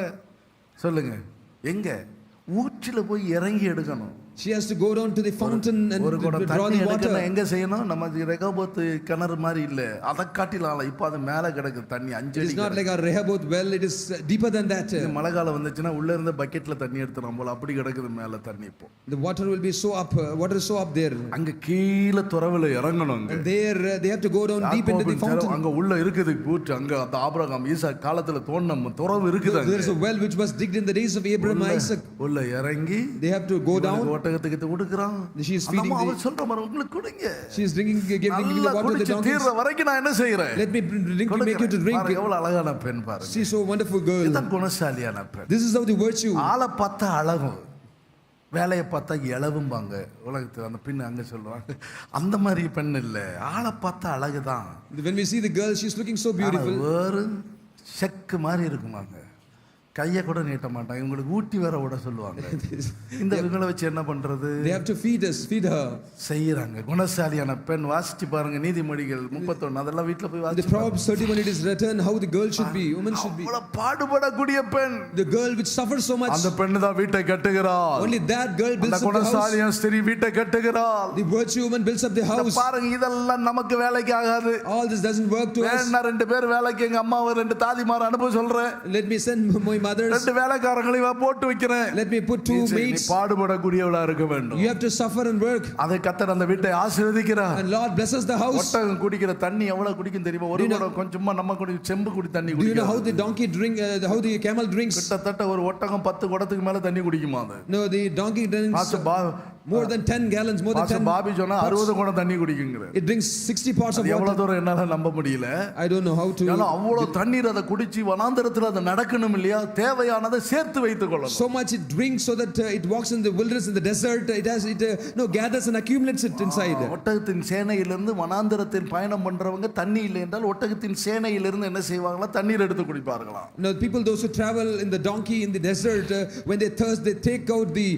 சொல்லுங்க. எங்க ஊற்றில போய் இறங்கி எடுக்கணும். She has to go down to the fountain and ஒரு குடம் draw தண்ணி the water. எடுக்கணும். எங்க செய்யணும்? நம்ம ரெகோபோத் கிணறு மாதிரி இல்ல. அதை காட்டிலாம் இப்போ அது மேல கிடக்கு தண்ணி 5 It அடி. is not like a Rehoboth well. It is deeper than that. மழை காலம் வந்துச்சுன்னா உள்ள இருந்த பக்கெட்ல தண்ணி எடுத்துறோம் போல அப்படி கிடக்குது மேல தண்ணி. இப்போ The water will be so up. Water is so up there. அங்க கீழ துறவுல இறங்கணும். அங்க And there they have to go down deep into the fountain. அங்க உள்ள இருக்குது பூட். அங்க அந்த ஆபிரகாம் ஈசாக் காலத்துல தோண்டின துறவு இருக்குது. There is a well which was digged in the days of Abraham, Isaac. உள்ள இறங்கி They have to go down. ஒட்டகத்துக்கு கொடுக்குறான். She is feeding அவன் சொல்ற மாதிரி உங்களுக்கு கொடுங்க. She is giving the நல்லா water to the குடிச்சு donkeys. தீர்ற வரைக்கும் நான் என்ன செய்யறேன்? Let me drink to make you to drink. பாருங்க, எவ்வளவு அழகான பெண் பாருங்க. She is so wonderful girl. இதான் குணசாலியான பெண். This is how the virtue. ஆளை பார்த்தா அழகு, வேலையை பார்த்தா இளவும்பாங்க உலகத்தில். அந்த பெண் அங்க சொல்றாங்க. அந்த மாதிரி பெண் இல்ல. ஆளை பார்த்தா அழகுதான். When we see the girl, she is looking so beautiful. வேறு செக்கு மாதிரி இருக்குமாங்க. கையை கூட நீட்ட மாட்டாங்க. இவங்களுக்கு ஊட்டி வேற விட சொல்லுவாங்க. இந்த இவங்களை வச்சு என்ன பண்றது? They have to feed her. செய்யறாங்க. குணசாலியான பெண். வாசிச்சு பாருங்க நீதிமொழிகள் 31. அதெல்லாம் வீட்ல போய் The வாசிச்சு Proverbs 31 it is written how the girl should be, woman should be. அவ்வளவு பாடுபடக்கூடிய பெண். The girl which suffers so much. அந்த பெண்ணு தான் வீட்டை கட்டுகிறாள். Only that girl builds அந்த up the house. குணசாலியான ஸ்திரீ வீட்டை கட்டுகிறாள். The virtue woman builds up the house. பாருங்க இதெல்லாம் நமக்கு வேலைக்கு ஆகாது. All this doesn't work to us. நான் 2 பேர் வேலைக்கு எங்க அம்மாவை 2 தாதிமார் அனுப்ப சொல்றேன். Let me send my mothers. 2 வேலைக்காரங்களையும் போட்டு வைக்கிறேன். Let me put 2 maids. பாடுபடக்கூடியவளா இருக்க வேண்டும். You have to suffer and work. அதை கர்த்தர் அந்த வீட்டை ஆசீர்வதிக்கிறார். And Lord blesses the house. ஒட்டகம் குடிக்கிற தண்ணி எவ்வளவு குடிக்கும் தெரியுமா? ஒரு குடம் கொஞ்சமா நம்ம குடி செம்பு குடி தண்ணி Do you know குடிக்கும். how the donkey drink, how the camel drinks? கிட்டத்தட்ட ஒரு ஒட்டகம் 10 குடத்துக்கு மேல தண்ணி குடிக்குமா அது? No, the donkey drinks more than 10 gallons, more than 10. Bobby சொன்னா 60 குடம் தண்ணி குடிக்குங்கற. It drinks 60 parts of அது எவ்வளவு water. தூரம் என்னால நம்ப முடியல. I don't know how to. ஏன்னா அவ்வளவு தண்ணீர் அதை குடிச்சு வனாந்தரத்துல அது நடக்கணும் இல்லையா? தேவையானதை சேர்த்து வைத்துக் கொள்ளணும். So much it drinks so that it walks in the wilderness, in the desert. It gathers and accumulates it inside. ஒட்டகத்தின் சேனையிலிருந்து வனாந்தரத்தில் பயணம் பண்றவங்க தண்ணி இல்லை என்றால் ஒட்டகத்தின் சேனையிலிருந்து என்ன செய்வாங்களா? தண்ணீர் எடுத்து குடிப்பார்களாம். Now people those who travel in the donkey in the desert, when they thirst they take out the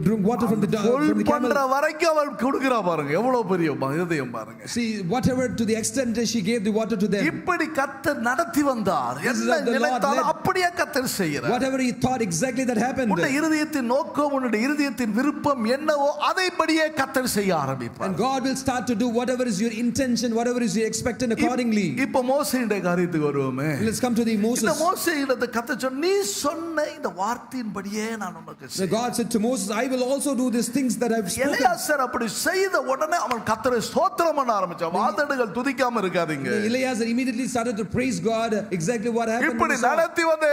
drink water from the camel. பண்ற வரைக்கும் அவள் கொடுக்கிறா பாருங்க. எவ்வளவு பெரிய இதயம் பாருங்க. See whatever to the extent she gave the water to them. இப்படி கர்த்தர் நடத்தி வந்தார். என்ன நினைத்தாலும் அப்படியே கர்த்தர் செய்கிறார். Whatever he thought exactly that happened. உன்னுடைய இருதயத்தின் நோக்கம், உன்னுடைய இருதயத்தின் விருப்பம் என்னவோ அதைப்படியே கர்த்தர் செய்ய ஆரம்பிப்பார். And God will start to do whatever is your intention, whatever is your expectation accordingly. இப்போ மோசேயுடைய காரியத்துக்கு வருவோமே. Let's come to the Moses. இந்த மோசேயிடத்தை கர்த்தர் சொன்ன நீ சொன்ன இந்த வார்த்தையின்படியே நான் உனக்கு செய்வேன். God said to Moses, I will also do these things that I've spoken. Eleazar அப்படி செய்த உடனே அவன் கர்த்தரை ஸ்தோத்திரம் பண்ண ஆரம்பிச்சான். வாதடுகள் துதிக்காம இருக்காதீங்க. Eliezer immediately started to praise God. Exactly what happened. இப்படி நடத்தி வந்த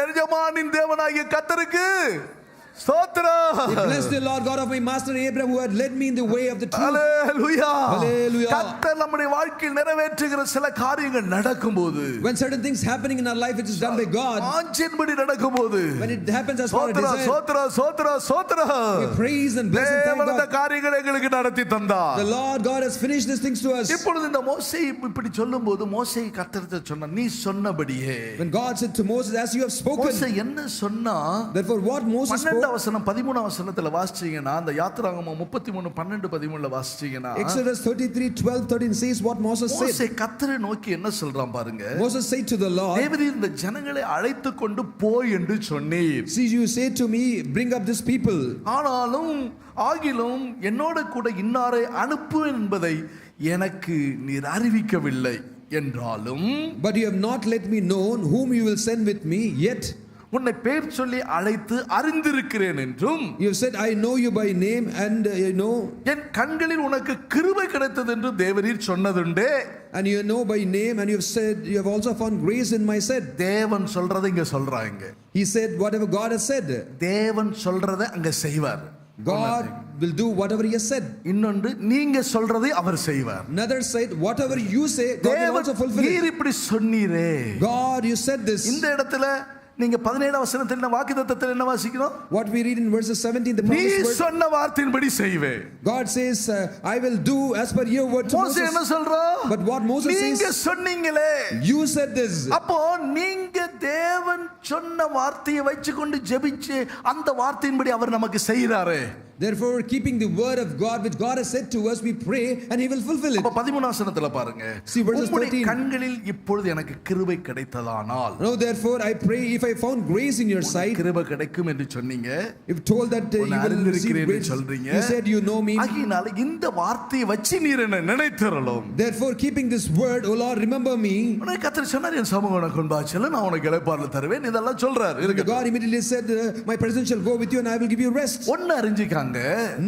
எஜமானின் தேவனாகிய கர்த்தருக்கு ஸ்தோத்திரம். He blessed the Lord God of my master Abraham, who had led me in the way of the truth. Hallelujah. Hallelujah. கர்த்தர் நம்முடைய வாழ்க்கையில் நிறைவேற்றுகிற சில காரியங்கள் நடக்கும்போது, When certain things happening in our life which is done by God, வாஞ்சின்படி நடக்கும்போது, when it happens as per our ஸ்தோத்திரம் desire, ஸ்தோத்திரம் ஸ்தோத்திரம் ஸ்தோத்திரம். we praise and bless and thank தேவன் அந்த God. காரியங்களை எங்களுக்கு நடத்தி தந்தார். The Lord God has finished these things to us. இப்பொழுது இந்த மோசே இப்படி சொல்லும்போது மோசே கர்த்தர்ட்ட சொன்னார், நீ சொன்னபடியே. When God said to Moses, as you have spoken, மோசே என்ன சொன்னா? therefore what Moses spoke, 12 வசனம் 13 வசனத்துல வாசிச்சீங்கன்னா, அந்த யாத்திராகமம் 33 12 13ல வாசிச்சீங்கன்னா, Exodus 33:12-13 says what Moses மோசே said. கர்த்தரை நோக்கி என்ன சொல்றான் பாருங்க. Moses said to the Lord, தேவரீர் இந்த ஜனங்களை அழைத்து கொண்டு போய் என்று சொன்னீர். see, you say to me, bring up this people. ஆனாலும் ஆகிலும் என்னோட கூட இன்னாரை அனுப்பு என்பதை எனக்கு நீர் அறிவிக்கவில்லை என்றாலும், But you have not let me know whom you will send with me, yet உன்னை பேர் சொல்லி அழைத்து அறிந்திருக்கிறேன் என்றும், you have said, I know you by name, and you know, என் கண்களில் உனக்கு கிருபை கிடைத்தது என்று தேவரீர் சொன்னதுண்டே. and you know by name, and you have said, you have also found grace in my said. தேவன் சொல்றதை இங்க சொல்றாங்க. He said whatever God has said. தேவன் சொல்றதை அங்க செய்வார். God will do whatever he has said. இன்னொன்று, நீங்க சொல்றதை அவர் செய்வார். Another said, whatever you say, God will தேவன் also fulfill நீர் it. இப்படி சொன்னீரே. God, you said this. இந்த இடத்துல நீங்க 17 வசனத்தில் வாக்குத்தத்தத்தில் என்ன வாசிக்கிறோம்? What we read in verses 17, the நீ promised word, சொன்ன வார்த்தையின்படி செய்வேன். God says, I will do as per your word to மோசே என்ன Moses. சொல்றான்? But what Moses நீங்க says, சொன்னீங்களே. you said this. அப்போ நீங்க தேவன் சொன்ன வார்த்தையை வச்சுக்கொண்டு ஜெபிச்சு அந்த வார்த்தையின்படி அவர் நமக்கு செய்றாரே. Therefore, keeping the word of God which God has said to us, we pray and he will fulfill it. அப்ப 13 வசனத்துல பாருங்க. See verses உம்முடைய 13. கண்களில் இப்பொழுது எனக்கு கிருபை கிடைத்ததானால். Now therefore I pray, if I found grace in your sight, கிருபை கிடைக்கும் என்று சொன்னீங்க. if told that you will receive grace, you said you know me. ஆகையினால இந்த வார்த்தையை வச்சு நீர் என்ன நினைத்தறலும். Therefore, keeping this word, O Lord, remember me. உனக்கு கர்த்தர் சொன்னார், என் சமூகம் உனக்கு முன்பாச்சல நான் உனக்கு இளைப்பாறுதல் தருவேன். இதெல்லாம் சொல்றார். The God immediately said, my presence shall go with you and I will give you rest. ஒன்னு அறிஞ்சிக்காங்க.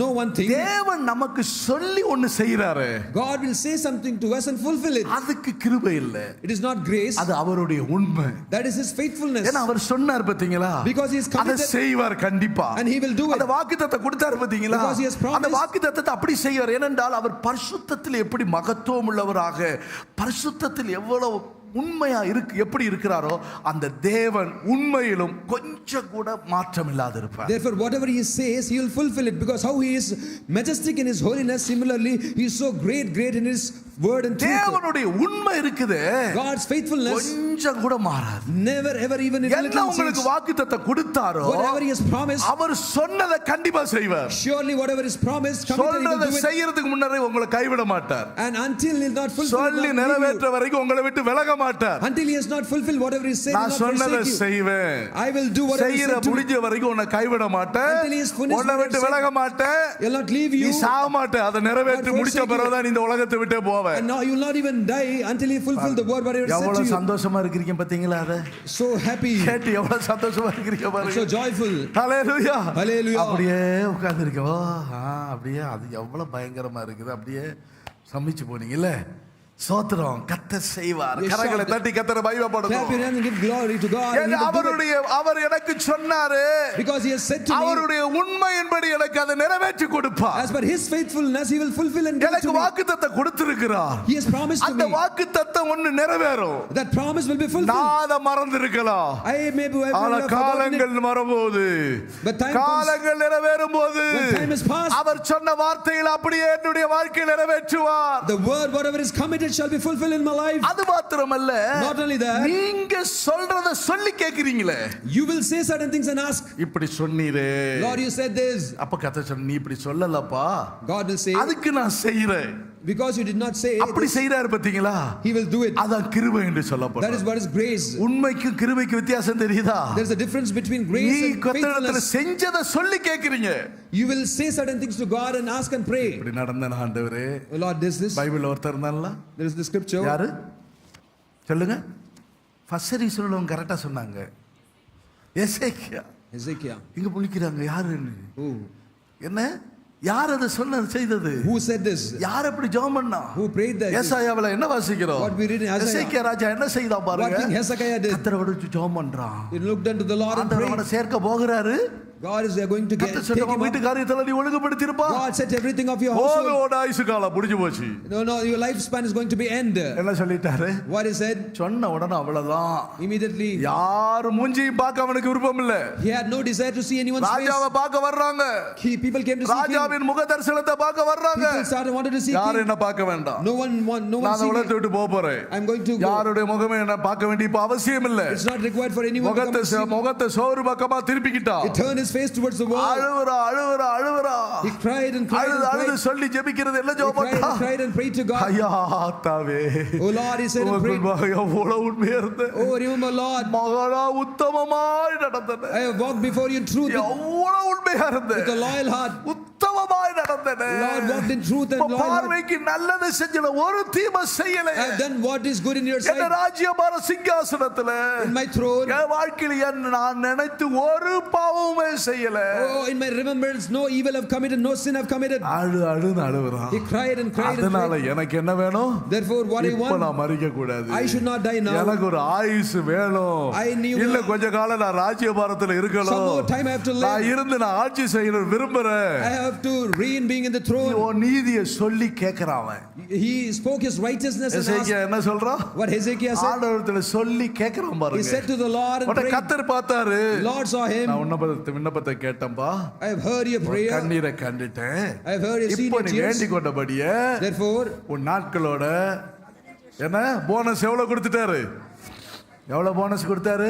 No one thing. தேவன் நமக்கு சொல்லி ஒன்னு செய்றாரு. God will say something to us and fulfill it. அதுக்கு கிருபை இல்ல. It is not grace. அது அவருடைய உண்மை. That is his faithfulness. ஏன்னா அவர் சொன்னார் பாத்தீங்களா? Because he is அதை committed செய்வார் கண்டிப்பா. and he will do it. அந்த வாக்குத்தத்தத்தை கொடுத்தார் பாத்தீங்களா? Because he has promised. அந்த வாக்குத்தத்தத்தை அப்படி செய்வார். ஏனென்றால் அவர் பரிசுத்தத்தில் எப்படி மகத்துவம் உள்ளவராக, பரிசுத்தத்தில் எவ்வளவு உண்மையா இருக்கு, எப்படி இருக்கிறாரோ அந்த தேவன் உண்மையிலும் கொஞ்சம் கூட மாற்றம் இல்லாத இருப்பார். Therefore, whatever he says, he will fulfill it. Because how he is majestic in his holiness, similarly, he is so great in his word and truth. தேவனுடைய உண்மை இருக்குது. God's faithfulness கொஞ்சம் கூட மாறாது. never ever even in என்ன little உங்களுக்கு change. வாக்குத்தத்தத்தை கொடுத்தாரோ Whatever he has promised, அவர் சொன்னதை கண்டிப்பா செய்வார். surely whatever is promised, committed, he will சொல்றதை do it. செய்யறதுக்கு முன்னரே உங்களை கைவிட மாட்டார். And until he will not fulfill it, சொல்லி not leave நிறைவேற்ற you. வரைக்கும் உங்களை விட்டு விலக மாட்டார். Until he has not fulfilled whatever he said, he will நான் not சொன்னதை forsake you. செய்வேன். I will do whatever he செய்யற said to me. முடிஞ்ச வரைக்கும் உன்னை கைவிட மாட்டேன். Until he is finished உன்னை what விட்டு he said. விலக மாட்டேன். He will not leave நீ you. சாக மாட்டே. அதை நிறைவேற்றி Not முடிச்ச forsake you. பிறகுதான் இந்த உலகத்தை விட்டே போவேன். And now you will not even die until he fulfill the word whatever he said to எவ்வளவு you. சந்தோஷமா இருக்கீங்க பாத்தீங்களா? அதை So happy, கேட்டு எவ்வளவு சந்தோஷமா இருக்கீங்க so பாருங்க. joyful. ஹalleluya. Hallelujah. அப்படியே உட்கார்ந்து இருக்கவோ, அப்படியே அது எவ்வளவு பயங்கரமா இருக்குது. அப்படியே சமிச்சு போனீங்கல்ல. ஸ்தோத்திரம். கர்த்தர் செய்வார். Yes, கரங்களை sir. தட்டி கர்த்தரை Clap your மகிமைப்படுத்துவோம். hands and give glory to God. And he will do it. அவர் எனக்கு சொன்னாரு, Because he has said to me, அவருடைய உண்மையின்படி எனக்கு அதை நிறைவேற்றி கொடுப்பார். as per his faithfulness, he will fulfill and give it எனக்கு to me. வாக்குத்தத்தத்தை கொடுத்திருக்கிறார். He has promised to அந்த me. வாக்குத்தத்தம் ஒன்னு நிறைவேறும். That promise will be fulfilled. நான் அதை மறந்திருக்கலாம். I maybe I ஆனா will have forgotten காலங்கள் it. வரும்போது, But time காலங்கள் நிறைவேறும் போது, When time is past, அவர் சொன்ன வார்த்தையில் அப்படியே என்னுடைய வாழ்க்கையில் நிறைவேற்றுவார். the word whatever is committed shall be fulfilled in my life. அது மாத்திரமல்ல, Not only that, நீங்க சொல்றத சொல்லி கேக்குறீங்களே. you will say certain things and ask, இப்படி சொன்னீரே. Lord, you said this. அப்ப கர்த்தர் சொன்ன, நீ இப்படி சொல்லலப்பா. God will say, அதுக்கு நான் செய்றேன். because you did not say அப்படி this, செய்றாரு பாத்தீங்களா? he will do it. அதான் கிருபை என்று That is சொல்லப்படுது. what is grace. உண்மைக்கும் கிருபைக்கு வித்தியாசம் தெரியுதா? There is a difference between நீ grace and கர்த்தரிடத்துல faithfulness. செஞ்சத சொல்லி கேக்குறீங்க. You will say certain things to God and ask and pray. இப்படி நடந்த ஆண்டவரே. Oh Lord, this. பைபிள்ல ஒருத்தர் இருந்தான்ல, There is the scripture. யாரு சொல்லுங்க? ஃபர்ஸ்ட் சர்வீஸ் உள்ளவங்க கரெக்டா சொன்னாங்க. எசேக்கியா. Hezekiah. இங்க புளிக்கிறாங்க யாருன்னு. Who? என்ன? யார் அதை சொன்னது செய்தது? Who said this? யார் அப்படி ஜெபம் பண்ணா? Who prayed that? ஏசாயாவுல என்ன வாசிக்கிறோம்? What we read in Isaiah. எசேக்கியா ராஜா என்ன செய்தா What King பாருங்க. Hezekiah did? கர்த்தரோட ஜெபம் பண்றான். He looked unto the Lord and ஆண்டவர் prayed. அவனை சேர்க்க போகிறாரு. God is going to கர்த்தர் take சொன்ன him வீட்டு up. காரியத்துல நீ ஒழுங்குபடுத்தி இருப்பா. God set everything of your போது household. உன் ஆயுசு காலம் முடிஞ்சு போச்சு. No, your lifespan is going to be end. என்ன சொல்லிட்டாரு? What he said? சொன்ன உடனே அவ்வளவுதான். Immediately, யார் மூஞ்சியும் பார்க்க அவனுக்கு விருப்பம் இல்ல. he had no desire to see anyone's face. ராஜாவை பார்க்க வர்றாங்க. People came to see him. ராஜாவின் முக தரிசனத்தை பார்க்க வர்றாங்க. People started wanted to see யார் him. என்ன பார்க்க வேண்டாம். No one நான் see உலகத்தை me. விட்டு போக போறேன். I'm going to go. யாருடைய முகமே என்ன பார்க்க வேண்டிய இப்ப அவசியம் இல்ல. It's not required for anyone to come to see me. முகத்தை சோறு பக்கமா திருப்பிக்கிட்டா. He turned his face towards the wall. அழுவுறா. He cried and cried and அழுது cried. சொல்லி ஜெபிக்கிறது என்ன He ஜெபம்? cried and prayed to God. ஐயா தாவே. Oh Lord, he said and prayed. எவ்வளவு உண்மையா இருந்த. Oh, remember Lord, மகனா உத்தமமாய் நடந்தன. I have walked before you in truth எவ்வளவு உண்மையா இருந்த. with a loyal heart. உத்தமமாய் நடந்தன. Lord, walked in truth and loyal heart. பார்வைக்கு நல்லது செஞ்சல ஒரு தீமை செய்யல. I have done what is good in your என்ன sight. ராஜ்யமான சிங்காசனத்துல In my throne. என் வாழ்க்கையில நான் நினைத்து ஒரு பாவமே செய்யல. Oh, in my remembrance, no evil have committed, no sin have committed. அழுறான். He cried and cried and அதனால cried. எனக்கு என்ன வேணும்? Therefore, what I இப்ப want, நான் மரிக்க கூடாது. I should not die now. எனக்கு ஒரு ஆயுசு வேணும். I knew இல்ல கொஞ்ச காலம் நான் ராஜ்யபாரத்துல some இருக்கணும். more time I have to நான் live. இருந்து நான் ஆட்சி செய்யணும் விரும்புறேன். I have to reign being in the throne. உன் நீதியை சொல்லி கேக்குறான் அவன். He spoke his righteousness and Hezekiah asked என்ன சொல்றான்? what Hezekiah said. ஆண்டவரத்துல சொல்லி கேக்குறான் He பாருங்க. said to the Lord and உடனே prayed. கர்த்தர் பார்த்தாரு. Lord saw him. நான் விண்ணப்பத்தை கேட்டேன்பா. I have heard your prayer. கண்ணீரை கண்டுட்டேன். I have heard your இப்போ seen நீ your வேண்டிக் tears. கொண்டபடியே Therefore, உன் நாட்களோட என்ன போனஸ் எவ்வளவு கொடுத்துட்டாரு? எவ்வளவு போனஸ் கொடுத்தாரு?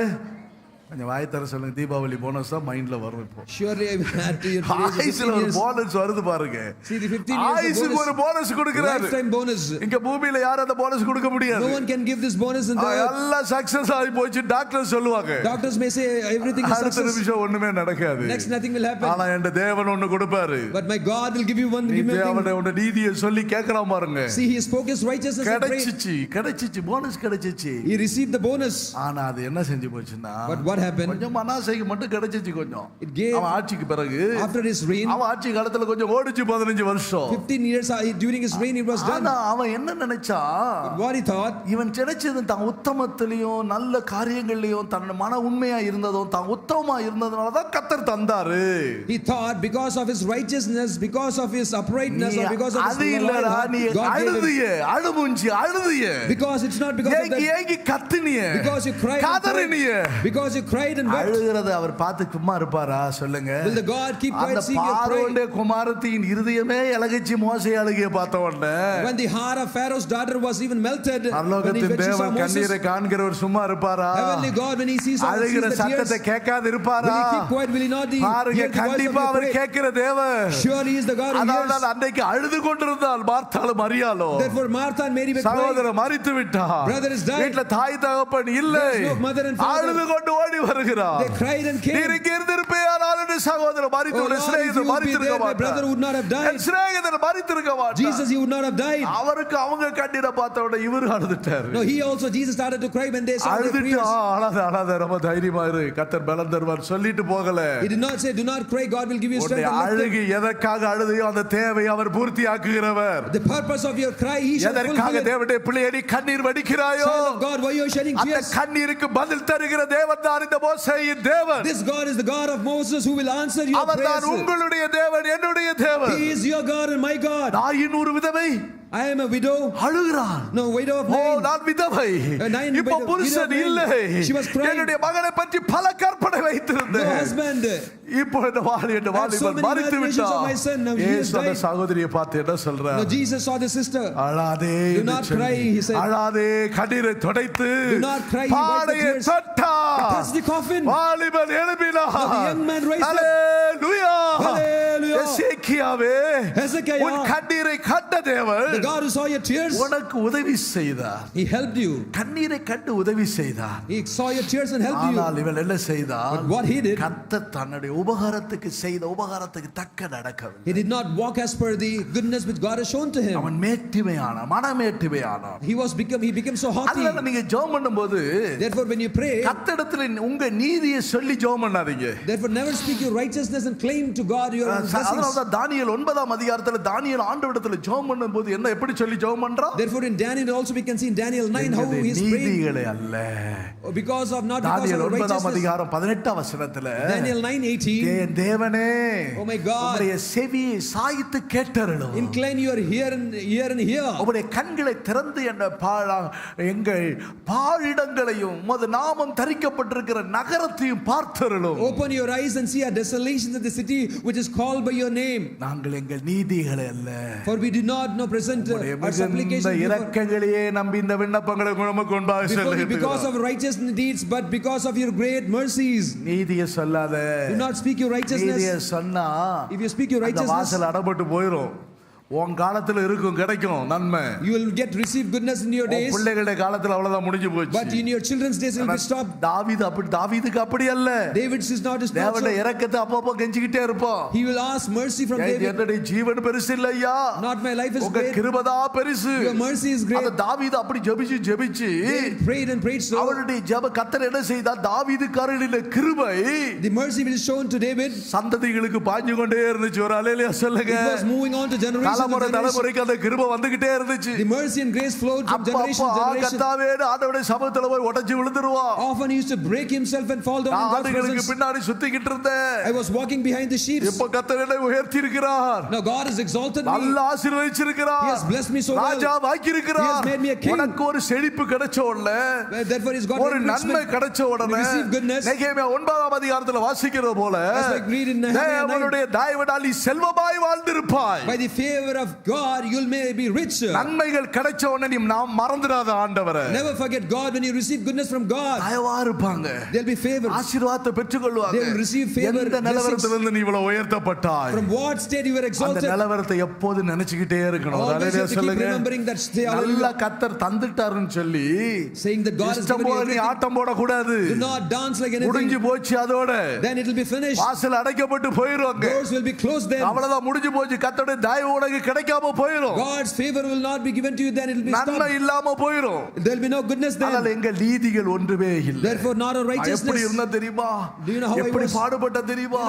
கொஞ்சம் வாய் தர சொல்லுங்க. தீபாவளி போனஸ் தான் மைண்ட்ல வரும் இப்போ. surely I will add to your praise. ஆயுசுல ஒரு போனஸ் வருது பாருங்க. See the 15 years ஆயுசுக்கு ஒரு போனஸ் கொடுக்கிறாரு. lifetime bonus. இங்க பூமியில யாரும் அந்த போனஸ் கொடுக்க முடியாது. No one can give this bonus in the earth. எல்லாம் சக்சஸ் ஆகி போச்சு டாக்டர் சொல்லுவாங்க. Doctors may say everything is அடுத்த success. நிமிஷம் ஒண்ணுமே நடக்காது. Next nothing will happen. ஆனா என் தேவன் ஒன்னு கொடுப்பாரு. But my God will give you one நீ give me அவனோட thing. உன்னுடைய நீதியை சொல்லி கேக்குறான் பாருங்க. See, he spoke his righteousness and prayed. கிடைச்சிச்சு போனஸ் கிடைச்சிச்சு. He received the bonus. ஆனா அது என்ன செஞ்சு போச்சுன்னா But what happened? கொஞ்சம் மனாசேக்கு மட்டும் கிடைச்சிச்சு கொஞ்சம். It gave அவன் ஆட்சிக்கு பிறகு after his reign. அவன் ஆட்சி காலத்துல கொஞ்சம் ஓடிச்சு 15 வருஷம். 15 years during his reign it was done. ஆனா அவன் என்ன நினைச்சா? But what he thought? இவன் கிடைச்சது தான் உத்தமத்திலையும் நல்ல காரியங்கள்லயும் தன் மன உண்மையா இருந்ததும் தான் உத்தமமா இருந்ததுனால தான் கர்த்தர் தந்தாரு. He thought because of his righteousness, because of his uprightness, or because of அது his இல்லடா loyal நீ heart, God gave him. அழுதியே. Because it's not because of that. ஏங்கி கத்துனியே. Because you cried. கதறினியே. Because you cried and wept. அழுகிறத அவர் பார்த்து சும்மா இருப்பாரா சொல்லுங்க? Will the God keep quiet seeing your prayer? பார்வோனுடைய குமாரத்தின் இருதயமே இலகிச்சு மோசே அழுகிய பார்த்த உடனே When the heart of Pharaoh's daughter was even melted, when he பரலோகத்தின் saw தேவன் Moses, கண்ணீரை காண்கிறவர் சும்மா இருப்பாரா? heavenly God, when he sees all the அழுகிற tears, சத்தத்தை கேட்காது இருப்பாரா? will he keep quiet? Will he not பாருங்க hear the voice of கண்டிப்பா your அவர் prayer? கேட்கிற தேவன். Surely he is the God who அதனால hears. அன்னைக்கு அழுது கொண்டிருந்தால் மார்த்தாலும் மரியாளோ Therefore Martha and Mary were crying. சகோதரர் மரித்து விட்டார். Brother is died. வீட்ல தாய் தகப்பன் இல்லை. There is no mother and father. அழுது கொண்டு ஓடி வருகிறார். They cried and came. நீர் இங்கே இருந்திருப்பேயானால் என் சகோதரர் மரித்து Oh விட Lord, if சிநேகிதர் you would be மரித்திருக்க there, my brother மாட்டார். would not have died. என் சிநேகிதர் மரித்திருக்க மாட்டார். Jesus, he would not have died. அவருக்கு அவங்க கண்ணீரை பார்த்த உடனே இவரு அழுதுட்டாரு. No, he also, Jesus started to cry when they saw their அழுதுட்டு tears. அழாத ரொம்ப தைரியமா இரு கர்த்தர் பலன் தருவார் சொல்லிட்டு போகல. He did not say, do not cry, God will give you strength. உன்னை அழுகி எதற்காக அழுதையோ அந்த தேவையை அவர் பூர்த்தி ஆக்குகிறவர். The purpose of your cry, he shall எதற்காக fulfill it. தேவனுடைய பிள்ளையை நீ கண்ணீர் வடிக்கிறாயோ Child of God, why you are shedding அந்த tears? கண்ணீருக்கு பதில் தருகிற தேவன் தான் இந்த மோசேயின் தேவன். This God is the God of Moses who will answer your அவர் தான் prayers. உங்களுடைய தேவன் என்னுடைய தேவன். He is your God and my God. தாயின் ஒரு விதவை I am a widow. அழுகிறாள். No, widow of O nine. நான் விதவை. Nine இப்போ widow- புருஷன் widow of இல்லை. nine. She was crying. என்னுடைய மகனை பற்றி பல கற்பனை No வைத்திருந்தேன். husband. இப்போ இந்த வாலிபன் I have so many மரித்து imaginations of my son. Now விட்டான். he has இயேசு அந்த died. சகோதரியை பார்த்து என்ன சொல்றார்? No, Jesus saw the sister. அழாதே Do என்று not சொல்லி, cry, he said. அழாதே கண்ணீரை துடைத்து Do not cry, he wiped the பாடையை tears. தொட்டார். Touch the coffin. வாலிபன் எழும்பினார். Now the young man raised up. Hallelujah. Hallelujah. எசேக்கியாவே Hezekiah, உன் கண்ணீரை கண்ட தேவன் the God who saw your tears, உனக்கு உதவி செய்தார். he helped you. கண்ணீரை கண்டு உதவி செய்தார். He saw your tears and helped you. ஆனால் இவள் என்ன செய்தார்? But what he did, கர்த்தர் தன்னுடைய உபகாரத்துக்கு செய்த உபகாரத்துக்கு தக்க நடக்கவில்லை. he did not walk as per the goodness which God has shown to him. அவன் மேட்டிமையான மனமேட்டிமையான. He became so haughty. அதனால நீங்க ஜெபம் பண்ணும்போது Therefore when you pray, கர்த்தரிடத்தில் உங்க நீதியை சொல்லி ஜெபம் பண்ணாதீங்க. therefore never speak your righteousness and claim to God your அதனால blessings. தான் தானியேல் 9ஆம் அதிகாரத்துல தானியேல் ஆண்டவரிடத்தில் ஜெபம் பண்ணும்போது என்ன எப்படி சொல்லி ஜெபம் பண்றான்? Therefore in Daniel also we can see in Daniel 9 how he is praying. நீதிகளே அல்ல. Because of not because Daniel of 9ஆம் righteousness. அதிகாரம் 18ஆம் வசனத்துல Daniel 9:18. என் தேவனே, Oh my God. உம்முடைய செவியை சாய்த்து கேட்டருளும். Incline your ear and hear. உம்முடைய கண்களை திறந்து எங்கள் பாழிடங்களையும் உமது நாமம் தரிக்கப்பட்டிருக்கிற நகரத்தையும் பார்த்தருளும். Open your eyes and see our desolations of the city which is called by your name. நாங்கள் எங்கள் நீதிகளே அல்ல. For we do not know present our supplications இரக்கங்களையே நம்பி இந்த விண்ணப்பங்களை நமக்கு முன்பாக செலுத்துகிறோம். because of righteous deeds but because of your great mercies. நீதியை சொல்லாத. Do not speak your righteousness. நீதியை சொன்னா if you speak your righteousness வாசல் அடபட்டு போயிடும். உன் காலத்துல இருக்கும் கிடைக்கும் நன்மை. You will receive goodness in your days. பிள்ளைகளுடைய காலத்துல அவ்வளவுதான் முடிஞ்சு போச்சு. But in your children's days it will be stopped. தாவீதுக்கு அப்படி அல்ல. David's is not his தேவனுடைய இரக்கத்தை அப்பப்போ கெஞ்சிக்கிட்டே இருப்பான். He will ask mercy from David. என்னுடைய ஜீவன் பெருசு இல்லையா? Not my life is உங்க great. கிருபைதா பெருசு. Your mercy is great. அந்த தாவீது அப்படி ஜெபிச்சு David prayed and prayed so. அவருடைய ஜெப கர்த்தர் என்ன செய்தார்? தாவீதுக்காரனின் கிருபை the mercy will shown to David. சந்ததிகளுக்கு பாஞ்சு கொண்டே இருந்துச்சு. ஒரு அல்லேலூயா சொல்லுங்க. It was moving on to generation. அந்த கிருபை வந்துகிட்டே இருந்துச்சு. The mercy and grace flowed from generation to generation. கர்த்தாவே ஆண்டவருடைய சமூகத்துல போய் உடைஞ்சு விழுந்துருவான். Often he used to break himself and fall down in God's presence. பின்னாடி சுத்திக்கிட்டு இருந்தேன். I was walking behind the sheep. இப்ப கர்த்தர் என்னை உயர்த்தி இருக்கிறார். Now God has exalted me. நல்லா ஆசீர்வதிச்சிருக்கிறார். He has blessed me so well. ராஜாவாக்கி இருக்கிறார். He has made me a king. உனக்கு ஒரு செழிப்பு கிடைச்ச உடனே, therefore he's got ஒரு நன்மை கிடைச்ச உடனே, receive goodness. நெகேமியா 9ஆம் அதிகாரத்துல வாசிக்கிறது போல, as like read in Nehemiah 9. தேவனுடைய தயவினால் நீ செல்வமாய் வாழ்ந்திருப்பாய். By the favor of God you may be rich. நன்மைகள் கிடைச்ச உடனே நீ மறந்துடாத ஆண்டவரே. Never forget God when you receive goodness from God. தயவா இருப்பாங்க. They'll be favored. ஆசீர்வாதத்தை பெற்றுக்கொள்வாங்க. They will receive favor. எந்த நிலவரத்திலிருந்து நீ இவ்வளவு உயர்த்தப்பட்டாய்? From what state you were exalted? அந்த நிலவரத்தை எப்போது நினைச்சிட்டே இருக்கணும். Hallelujah சொல்லுங்க. நல்லா கர்த்தர் தந்துட்டாருன்னு சொல்லி saying that God is given you நீ ஆட்டம் போட கூடாது. do not dance like anything. முடிஞ்சு போச்சு அதோட. then it will be finished. வாசல் அடைக்கப்பட்டு போயிடுவாங்க. doors will be closed then. அவ்வளவுதான் முடிஞ்சு போச்சு. கர்த்தருடைய தயவு உனக்கு கிடைக்காம போயிடும். God's favor will not be given to you, then it will be stopped. நன்மை இல்லாம போயிடும். There will be no goodness then. அதனால எங்க நீதிகள் ஒன்றுமே இல்லை. Therefore not a righteousness. எப்படி இருந்தா தெரியுமா? Do you know how எப்படி பாடுபட்ட தெரியுமா?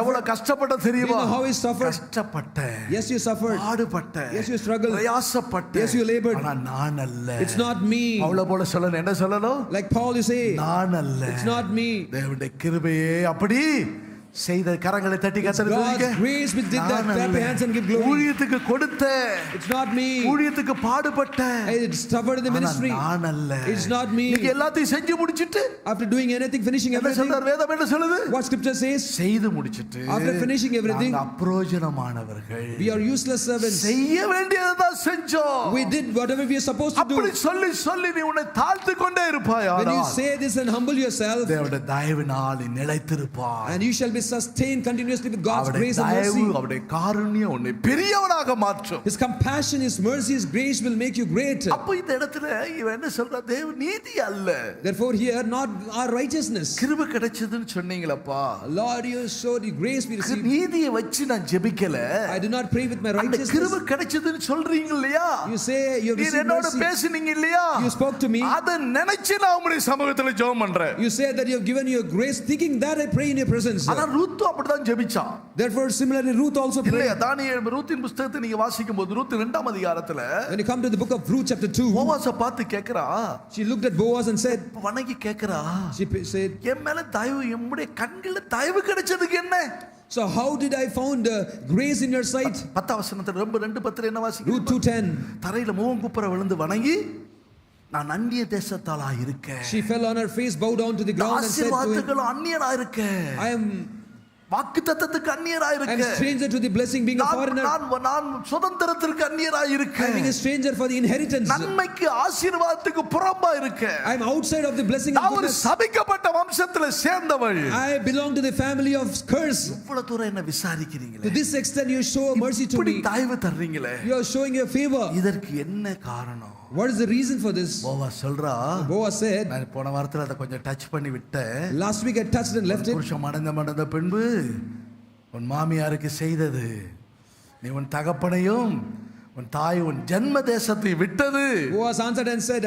எவ்வளவு கஷ்டப்பட்ட தெரியுமா? Do you know how he suffered? கஷ்டப்பட்ட. Yes you suffered. பாடுபட்ட. Yes you struggled. பிரயாசப்பட்ட. Yes you labored. ஆனா நான் அல்ல. It's not me. பவுல போல சொல்லணும். என்ன சொல்லணும்? like Paul you say. நான் அல்ல. It's not me. தேவனுடைய கிருபையே அப்படி செய்த. கரங்களை தட்டி கர்த்தருக்கு துதிங்க. God's grace which did that. Clap your hands and give glory. ஊழியத்துக்கு கொடுத்த. It's not me. ஊழியத்துக்கு பாடுபட்ட. I suffered in the ministry. நான் அல்ல. It's not me. நீங்க எல்லாத்தையும் செஞ்சு முடிச்சிட்டு, after doing anything, finishing என்ன everything, சொல்றார்? வேதம் என்ன சொல்லுது? what scripture says? செய்து முடிச்சிட்டு, after finishing everything, நாங்க அப்ரோஜனமானவர்கள். we are useless servants. செய்ய வேண்டியதை செஞ்சோம். we did whatever we are supposed to do. அப்படி சொல்லி சொல்லி நீ உன்னை தாழ்த்தி கொண்டே இருப்பாய். when you say this and humble yourself, தேவனுடைய தயவினால் நீ நிலைத்திருப்பாய். and you shall be sustained continuously with God's grace and mercy. அவருடைய காருண்யம் உன்னை பெரியவனாக மாற்றும். His compassion, His mercy, His grace will make you great. அப்ப இந்த இடத்துல இவன் என்ன சொல்றா? தேவ நீதி அல்ல. therefore here not our righteousness. கிருபை கிடைச்சதுன்னு சொன்னீங்களப்பா. Lord you showed the grace we received. நீதியை வச்சு நான் ஜெபிக்கல. I do not pray with my righteousness. கிருபை கிடைச்சதுன்னு சொல்றீங்க இல்லையா? you say you have received என்னோட mercy. பேசுனீங்க இல்லையா? you spoke to me. அத நினைச்சு நான் உம்முடைய சமூகத்துல ஜெபம் பண்றேன். you say that you have given your grace thinking that I pray in your presence. ஆனா ரூத் அப்படிதான் ஜெபிச்சா. therefore similarly Ruth also prayed. இல்லையா? தானியேல் ரூத்தின் புத்தகத்தை நீங்க வாசிக்கும்போது ரூத் 2ஆம் அதிகாரத்துல when you come to the book of Ruth chapter 2, போவாஸை பார்த்து கேக்குறா. she looked at Boaz and said, வணங்கி கேக்குறா, she said, என் மேல தயவு, எம்முடைய கண்களில் தயவு கிடைச்சதுக்கு என்ன? so how did I found grace in your sight? 10ஆம் வசனத்துல ரொம்ப 2:10 என்ன வாசிக்கிறீங்க? Ruth 2:10, தரையில முகம் குப்புற விழுந்து வணங்கி, நான் அந்நிய தேசத்தாளா இருக்கேன். she fell on her face, bowed down to the ground and said to him, ஆசீர்வாதத்துக்கு அந்நியனா இருக்கேன். I am வாக்குத்தத்தத்துக்கு அந்நியரா I am இருக்கேன். stranger to the blessing, being a foreigner. நான் சுதந்திரத்திற்கு அந்நியரா இருக்கேன். being a stranger for the inheritance. நன்மைக்கு ஆசீர்வாதத்துக்கு புறம்பா இருக்கேன். I am outside of the blessing and நான் ஒரு goodness. சபிக்கப்பட்ட வம்சத்துல சேர்ந்தவள். I belong to the family of curse. இவ்வளவு தூரம் என்ன விசாரிக்கிறீங்களே? to this extent you show mercy to இப்படி me. தயவு தர்றீங்களே? you are showing your favor. இதற்கு என்ன காரணம்? what is the reason for this? Boaz சொல்றா, Boaz said, நான் போன வாரத்துல அதை கொஞ்சம் டச் பண்ணி விட்டேன். last week I touched and left it. புருஷன் மடந்த பின்பு உன் மாமியாருக்கு செய்தது நீ உன் தகப்பனையும் உன் தாய் உன் ஜென்ம தேசத்தை விட்டது. Boaz answered and said,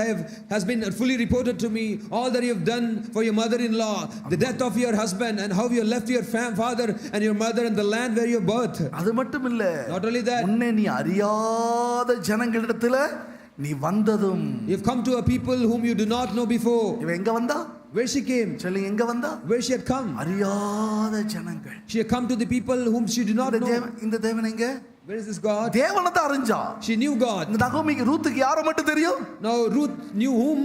has been fully reported to me all that you have done for your mother-in-law, the death of your husband, and how you have left your father and your mother and the land where you were birth. அது மட்டும் இல்ல, Not only that, உன்னை நீ அறியாத ஜனங்களிடத்துல நீ வந்ததும். you've come to a people whom you do not know before. இவ எங்க வந்தா? Where she came, சொல்லுங்க, எங்க வந்தா? where she had come. அறியாத ஜனங்கள். She had come to the people whom she did not know. இந்த தேவன் எங்க? Where is this God? தேவனை தான் அறிஞ்சா. She knew God. இந்த நகோமிக்கு ரூத்துக்கு யாரை மட்டும் தெரியும்? Now Ruth knew whom?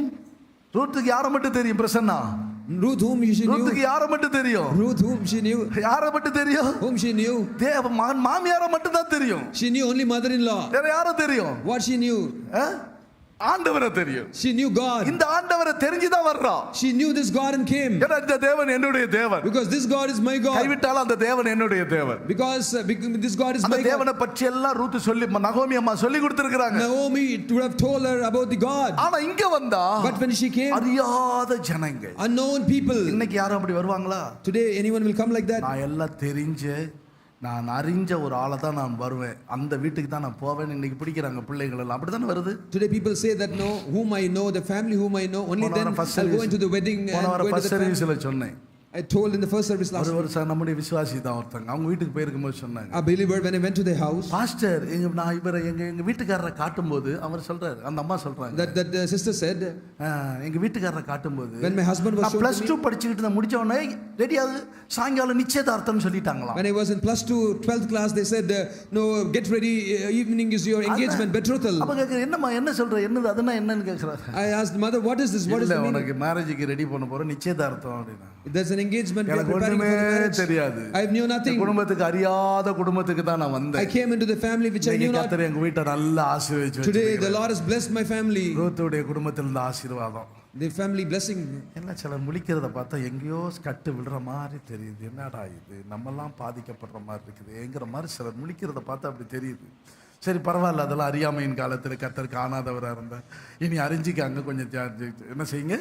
ரூத்துக்கு யாரை மட்டும் தெரியும்? Prasanna. Ruth whom she knew? ரூத்துக்கு யாரை மட்டும் தெரியும்? Ruth whom she knew? யாரை மட்டும் தெரியும்? Whom she knew? தேவ மகன் மாமியாரை மட்டும் தான் தெரியும். She knew only mother-in-law. வேற யாரை தெரியும்? What she knew? ஆண்டவரை தெரியும். She knew God. இந்த ஆண்டவரை தெரிஞ்சுதான் வர்றா. She knew this God and came. ஏன்னா இந்த தேவன் என்னுடைய தேவன். Because this God is my God. கைவிட்டாலும் அந்த தேவன் என்னுடைய தேவன். Because this God is அந்த my God. தேவனை பற்றி எல்லாம் ரூத் சொல்லி நகோமி அம்மா சொல்லி கொடுத்திருக்காங்க. Naomi would have told her about the God. ஆனா இங்க வந்தா But when she came, அறியாத ஜனங்கள். unknown people. இன்னைக்கு யாரும் அப்படி வருவாங்களா? Today anyone will come like that? நான் எல்லாம் தெரிஞ்சு நான் அறிஞ்ச ஒரு ஆளை தான் நான் வருவேன், அந்த வீட்டுக்கு தான் நான் போவேன். இன்னைக்கு பிடிக்கிறாங்க பிள்ளைகள் எல்லாம் அப்படித்தானே வருது. Today people say that no, whom I know, the family whom I know, only then I'll go into the wedding and go into the family. சொன்னேன். I told in the first service last ஒரு நம்முடைய விசுவாசி தான் ஒருத்தங்க அவங்க வீட்டுக்கு போயிருக்கும்போது சொன்னாங்க, a believer, when I went to their house, pastor நான் இவரை எங்க வீட்டுக்காரரை காட்டும்போது அவர் சொல்றாரு, அந்த அம்மா சொல்றாங்க, that the sister said, எங்க வீட்டுக்காரரை காட்டும்போது when my husband was showing +2 படிச்சிட்டு நான் முடிச்ச உடனே ரெடியாவது சாயங்காலம் நிச்சயதார்த்தம் சொல்லிட்டாங்களாம். when I was in +2 12th class, they said no, get ready, evening is your engagement, betrothal. அப்ப கேக்குற என்னம்மா என்ன சொல்ற, என்னது அதுனா என்னன்னு கேக்குறாரு. I asked mother, what is this, what is the meaning? உனக்கு மேரேஜ்க்கு ரெடி பண்ண போற நிச்சயதார்த்தம் அப்படினா. There's an engagement, we are எனக்கு preparing ஒண்ணுமே for the marriage. தெரியாது. I knew nothing. குடும்பத்துக்கு அறியாத குடும்பத்துக்கு தான் நான் வந்தேன். I came into the family which I knew not. கர்த்தர் எங்க வீட்டை நல்லா ஆசீர்வதிச்சு Today the Lord has blessed my family. ரூத்துடைய குடும்பத்தில் இருந்த ஆசீர்வாதம். The family blessing. என்ன சிலர் முழிக்கிறத பார்த்தா எங்கேயோ கட்டு விடுற மாதிரி தெரியுது. என்னடா இது, நம்மெல்லாம் பாதிக்கப்படுற மாதிரி இருக்குதுங்கிற மாதிரி சிலர் முழிக்கிறத பார்த்தா அப்படி தெரியுது. சரி பரவாயில்ல, அதெல்லாம் அறியாமையின் காலத்தில் கர்த்தர் காணாதவராக இருந்தார். இனி அறிஞ்சிக்காங்க, கொஞ்சம் என்ன செய்யுங்க,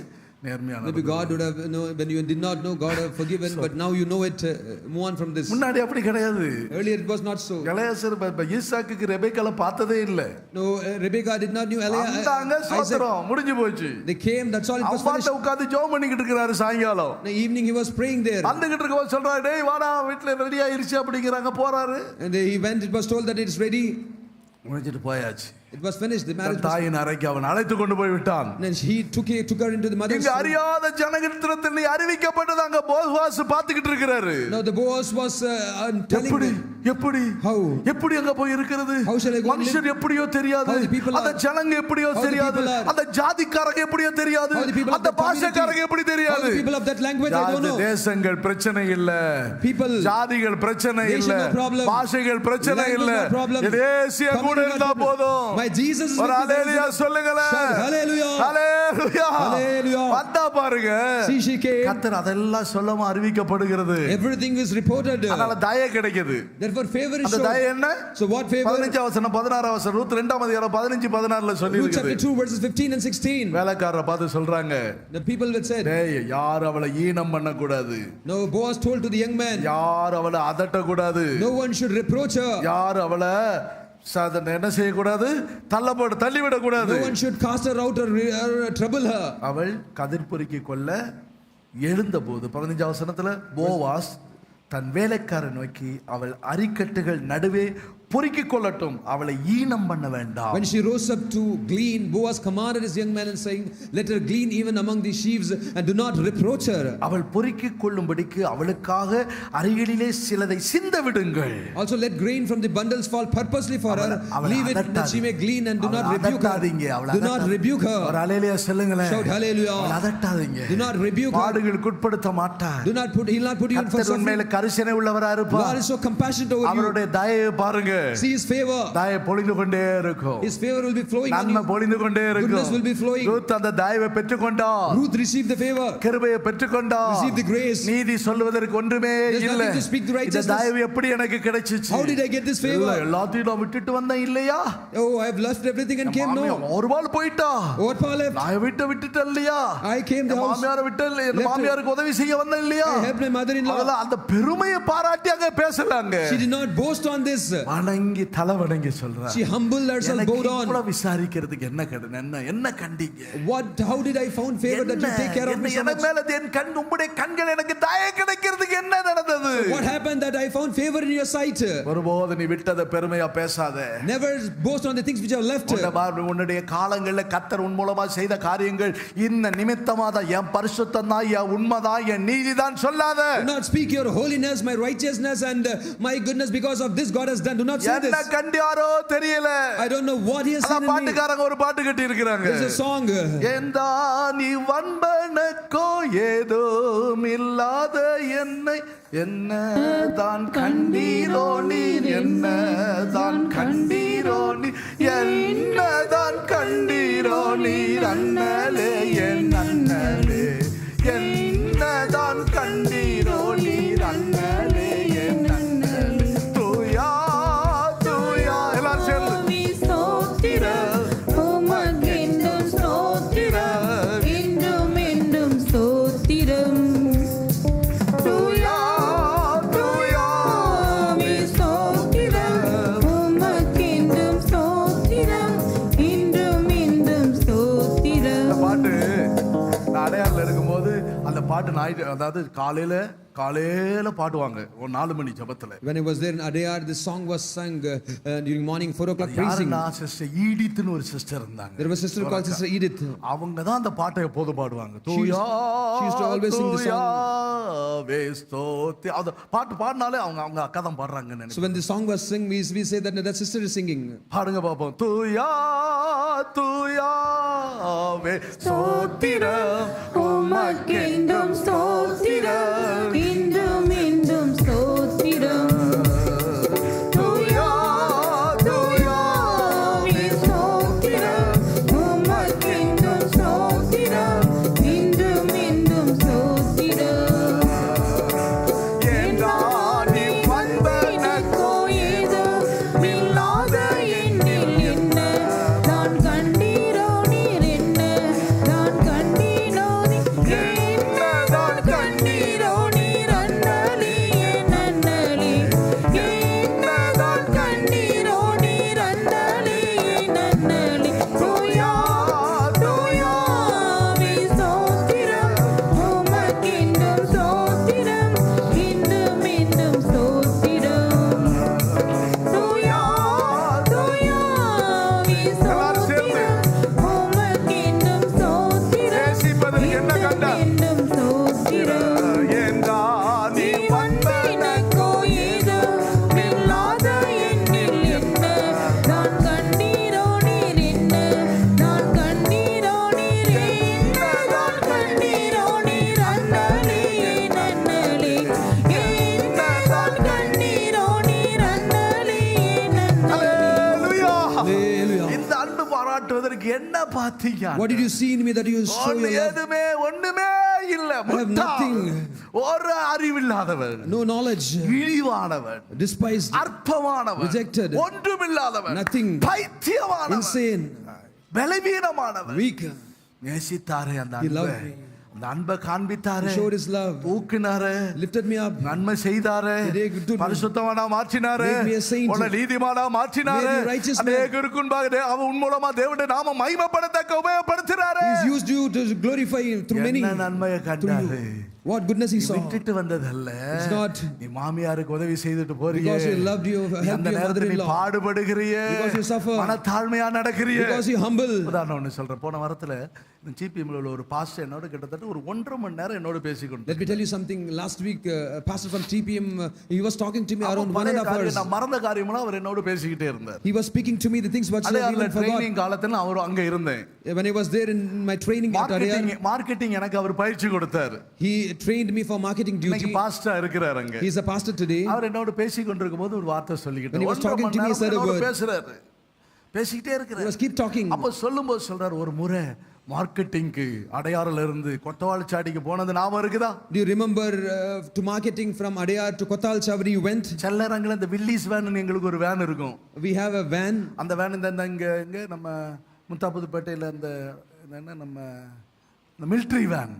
நேர்மையான. Maybe God would have when you did not know, God have forgiven, but now you know it. Move on from this. முன்னாடி அப்படி கிடையாது. Earlier it was not so. எலியாசர் ஈசாக்குக்கு ரெபெக்கால பார்த்ததே இல்ல. No, Rebecca did not knew Isaac. முடிஞ்சு போச்சு. They came, that's all, it was finished. அவன் உட்கார்ந்து ஜெபம் பண்ணிட்டு இருக்காரு சாயங்காலம். In the evening he was praying there. வந்துகிட்டு இருக்கவங்க சொல்றாரு, டேய் வாடா வீட்ல ரெடி ஆயிருச்சு அப்படிங்கறாங்க, போறாரு. And he went, it was told that it is ready. முடிஞ்சிட்டு போயாச்சு. It was finished, the marriage. தாயின் அறைக்கு அவன் அழைத்து கொண்டு போய் விட்டான். And he took her into the mother's இங்க அறியாத ஜனங்களிடத்தில் நீ அறிவிக்கப்பட்டதாங்க போவாஸ் பாத்துக்கிட்டு இருக்காரு. Now the boss was telling எப்படி them, எப்படி how எப்படி அங்க போய் இருக்கிறது, how shall I go and மனுஷர் live? எப்படியோ தெரியாது, How the people are, அந்த ஜனங்க எப்படியோ how the தெரியாது, people are, அந்த ஜாதிக்காரங்க எப்படியோ தெரியாது, how the people of அந்த that பாஷைக்காரங்க எப்படி how தெரியாது. the people of that language, I don't know. தேசங்கள் பிரச்சனை இல்ல, People, ஜாதிகள் பிரச்சனை இல்ல, nation no problem, பாஷைகள் பிரச்சனை language இல்ல, no problem, தேசிய கூட community no இருந்தா problem. போதும். My Jesus is ஒரு with me. ஹalleluya சொல்லுங்களே. Shout hallelujah. ஹalleluya. Hallelujah. வந்தா பாருங்க, See, she came. கர்த்தர் அதெல்லாம் சொல்லமா அறிவிக்கப்படுகிறது. Everything is reported. அதனால தயை கிடைக்குது. Therefore favor is அந்த shown. தயை என்ன? So what favor? 15 வசனம் 16 வசனம் ரூத் 2 அதிகாரம் 15 16ல சொல்லி Ruth chapter இருக்குது. 2 verses 15 and 16. வேலைக்காரரை பார்த்து சொல்றாங்க, The people will say, டேய் யார் அவளை ஈனம் பண்ண கூடாது, no, Boaz told to the young man, யார் அவளை அதட்ட கூடாது, no one should reproach her. யார் அவளை என்ன செய்யக்கூடாது, தள்ளிவிட கூடாது. No one should cast her out or trouble her. அவள் கதிர் பொறுக்கி கொள்ள எழுந்தபோது 15 வசனத்துல போவாஸ் தன் வேலைக்காரன் நோக்கி அவள் அரிக்கட்டுகள் நடுவே பொறுக்கிக் கொள்ளட்டும், அவளை ஈனம் பண்ண வேண்டாம். When she rose up to glean, Boaz commanded his young man and saying, let her glean even among the sheaves and do not reproach her. அவள் பொறுக்கிக் கொள்ளும்படிக்கு அவளுக்காக அருகிலே சிலதை சிந்த விடுங்கள். Also let grain from the bundles fall purposely for her. Leave it that she may glean and do not rebuke her. Do not rebuke her. ஒரு ஹalleluya சொல்லுங்களேன். Shout hallelujah. அதட்டாதீங்க. Do not rebuke her. பாடுகளுக்கு உட்படுத்த மாட்டார். Do not put, he'll not put you in for கர்த்தர் suffering. மேல கரிசனை உள்ளவரா இருப்பார். God is so compassionate over you. அவருடைய தயவை பாருங்க. See his favor. தயை பொழிந்து கொண்டே இருக்கும். His favor will be flowing on நன்மை you. பொழிந்து கொண்டே இருக்கும். Goodness will be flowing. Ruth அந்த தயவை பெற்றுக்கொண்டார். Ruth received the favor. கிருபையை பெற்றுக்கொண்டார். Received the grace. நீதி சொல்வதற்கு ஒன்றுமே There's இல்ல. nothing to speak the righteousness. இந்த தயவு எப்படி எனக்கு கிடைச்சிச்சு? How did I get this favor? எல்லாத்தையும் நான் விட்டுட்டு வந்தேன் இல்லையா? Oh, I have left everything and came. No. ஒரு வாள் போயிட்டா. What Paul left? நான் விட்டுட்டேன் இல்லையா? I came the house. மாமியாரை விட்டேன், என் மாமியாருக்கு உதவி செய்ய வந்தேன் இல்லையா? I helped my mother-in-law. அந்த பெருமையை பாராட்டி அங்க பேசலாங்க. She did not boast on this. ஆனா வணங்கி தலை வணங்கி சொல்றா, She humbled herself, எனக்கு bowed down. இவ்வளவு விசாரிக்கிறதுக்கு என்ன கடன், என்ன கண்டீங்க, How did I found favor that you take care of me so much? எனக்கு மேல என் கண், உம்முடைய கண்கள் எனக்கு தயை கிடைக்கிறதுக்கு என்ன நடந்தது? What happened that I found favor in your sight? ஒருபோது நீ விட்டத பெருமையா பேசாத. Never boast on the things which you have left. உன்னுடைய காலங்கள்ல கர்த்தர் உன் மூலமா செய்த காரியங்கள் இந்த நிமித்தமா தான், என் பரிசுத்தம் தான், என் உண்மைதான், என் நீதிதான் சொல்லாத. Do not speak your holiness, my righteousness and my goodness because of this God has done. Do not say this. என்ன கண்டியாரோ தெரியல. I don't know what he has seen in me. பாட்டுக்காரங்க ஒரு பாட்டு கட்டி இருக்காங்க. There's a song. எந்தா நீ வன்பனக்கோ ஏதும் இல்லாத என்னை என்னதான் கண்டீரோ நீர், என்னதான் கண்டீரோ நீர், என்னதான் கண்டீரோ நீர், அண்ணலே என் அண்ணலே, என்னதான் கண்டீரோ நீர், அண்ணலே என் அண்ணலே. தூயா தூயா எல்லாரும் சேர்ந்து பாட்டு நாய், அதாவது காலையில பாடுவாங்க ஒரு 4 மணி ஜெபத்துல. When I was there in Adayar, this song was sung during morning 4 o'clock praising. Sister ஈடித்னு ஒரு சிஸ்டர் இருந்தாங்க. There was a sister called Sister Edith. அவங்க தான் அந்த பாட்டை எப்போதும் பாடுவாங்க. தூயா she used to always sing the song. அந்த பாட்டு பாடினாலே அவங்க அக்கா தான் பாடுறாங்கன்னு நினைக்கிறேன். So when the song was sung, we say that sister is singing. பாடுங்க பாப்போம். தூயா தூயா வே ஸ்தோத்திரம் உமக்கென்றும் ஸ்தோத்திரம் இன்றும் இன்றும் ஸ்தோத்திரம். தூயா தூயா வே ஸ்தோத்திரம் உமக்கென்றும் ஸ்தோத்திரம் இன்றும் இன்றும் ஸ்தோத்திரம். என்றானி வன்பனக்கோ ஏதும் இல்லாத என்னில் என்ன நான் கண்டீரோ நீர், என்ன நான் கண்டீரோ நீர், என்னதான் கண்டீரோ நீர், அண்ணலே என் அண்ணலே, என்னதான் கண்டீரோ நீர், அண்ணலே என் அண்ணலே. தூயா தூயாவே ஸ்தோத்திரம் உமக்கென்றும் ஸ்தோத்திரம் இன்னும் இன்னும் ஸ்தோத்திரம். தூயா தூயாவே ஸ்தோத்திரம் உமக்கென்றும் ஸ்தோத்திரம் நேசிப்பதற்கு என்ன கண்டா? இன்னும் ஸ்தோத்திரம். என்றானி வன்பனக்கோ ஏதும் இல்லாத என்னில் என்ன நான் கண்டீரோ நீர், என்ன நான் கண்டீரோ நீர், என்னதான் கண்டீரோ நீர், அண்ணலே என் அண்ணலே, என்னதான் கண்டீரோ நீர், அண்ணலே என் அண்ணலே. ஹல்லேலூயா. Hallelujah. இந்த அன்பு பாராட்டுவதற்கு என்ன பாத்தீங்க? What did you see in me that you show your love? எதுமே ஒண்ணுமே இல்ல. have nothing. ஒரு அறிவில்லாதவன், No knowledge, இழிவானவன், despised, அற்பமானவன், rejected, ஒன்றுமில்லாதவன், nothing, பைத்தியமானவன், insane, பலவீனமானவன். weak. நேசித்தாரே அந்த He அன்பை. loved me. அந்த அன்பை காண்பித்தாரே, He showed his love, தூக்கினாரே, lifted me up, நன்மை செய்தாரே, He did me. பரிசுத்தவானா மாற்றினாரே, Made me a saint. உன்னை நீதிமானா மாற்றினாரே, Made me righteous man. அநேகருக்கு முன்பாக அவன் உன் மூலமா தேவனுடைய நாம மகிமைப்படத்தக்க உபயோகப்படுத்தினாரே. He's used you to glorify him through many. என்ன நன்மையை கண்டாரே. What goodness he saw. விட்டுட்டு வந்ததல்ல. It's not நீ மாமியாருக்கு உதவி செய்துட்டு போறியே, because you loved you, நீ helped அந்த your நேரத்துல நீ mother-in-law, பாடுபடுகிறியே, because you suffer, மனத்தாழ்மையா நடக்கிறியே. because you humble. உதாரணம் ஒன்று சொல்றேன். போன வாரத்துல ஜிபிஎம்ல உள்ள ஒரு பாஸ்டர் என்னோட கிட்டத்தட்ட ஒரு 1.5 மணி நேரம் என்னோட பேசிக்கொண்டு. Let me tell you something. Last week, a pastor from TPM, he was talking to me around 1.5 hours. நான் மறந்த காரியமெல்லாம் அவர் என்னோட பேசிக்கிட்டே இருந்தார். He was speaking to me the things which I even forgot. Training காலத்துல அவர் அங்க இருந்தேன். When I was there in my training at Adayar, marketing எனக்கு அவர் பயிற்சி கொடுத்தார். he trained me for marketing இன்னைக்கு duty. பாஸ்டரா இருக்கிறார் அங்க. He is a pastor today. அவர் என்னோட பேசிக்கொண்டிருக்கும் போது ஒரு வார்த்தை சொல்லிக்கிட்டு When he was talking to me, he said a word. பேசிக்கிட்டே He இருக்கிறார். was keep talking. அப்ப சொல்லும்போது சொல்றார், ஒரு முறை மார்க்கெட்டிங்க்கு அடையாறுல இருந்து கொத்தவாழ்ச்சாடிக்கு போனது ஞாபகம் இருக்குதா? Do you remember to marketing from Adayar to Kothal Chavri you went? செல்லரங்கல இந்த வில்லிஸ் வேன் எங்களுக்கு ஒரு வேன் இருக்கும். We have a van. அந்த வேன் இந்த இங்க நம்ம முத்தாப்புதுப்பேட்டையில அந்த என்ன நம்ம மிலிட்டரி வேன்.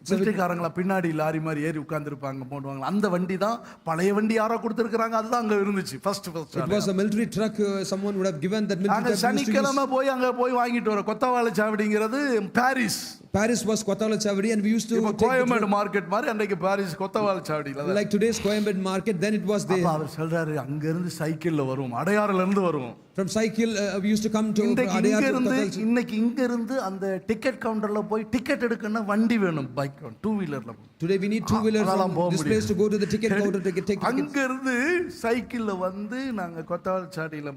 மிலிட்டரிக்காரங்களா பின்னாடி லாரி மாதிரி ஏறி உட்கார்ந்துருப்பாங்க போடுவாங்க. அந்த வண்டி தான் பழைய வண்டி யாரோ கொடுத்துருக்காங்க, அதுதான் அங்க இருந்துச்சு first. It was a military truck. Someone would have given that நாங்க military truck. We used to use. சனிக்கிழமை போய் அங்க போய் வாங்கிட்டு வரோம். கொத்தவாள சாவடிங்கிறது Paris. Paris was Kothala Chavadi, and we used to இப்போ take the கோயம்பேடு மார்க்கெட் மாதிரி அன்றைக்கு Paris கொத்தவாள சாவடியில truck. Like today's Coimbatore market, then it was there. அப்ப அவர் சொல்றாரு அங்க இருந்து சைக்கிள்ல வருவோம், அடையாறுல இருந்து வருவோம். From cycle, we used to come to இன்னைக்கு Adayar இங்க to இருந்து Kothal. இன்னைக்கு இங்க இருந்து அந்த டிக்கெட் கவுண்டர்ல போய் டிக்கெட் எடுக்கணும்னா வண்டி வேணும், பைக் டூ வீலர்ல. Today we need two wheelers அதெல்லாம் from போக this place to go to the ticket counter to take tickets. அங்க இருந்து சைக்கிள்ல வந்து நாங்க கொத்தவாள சாவடியில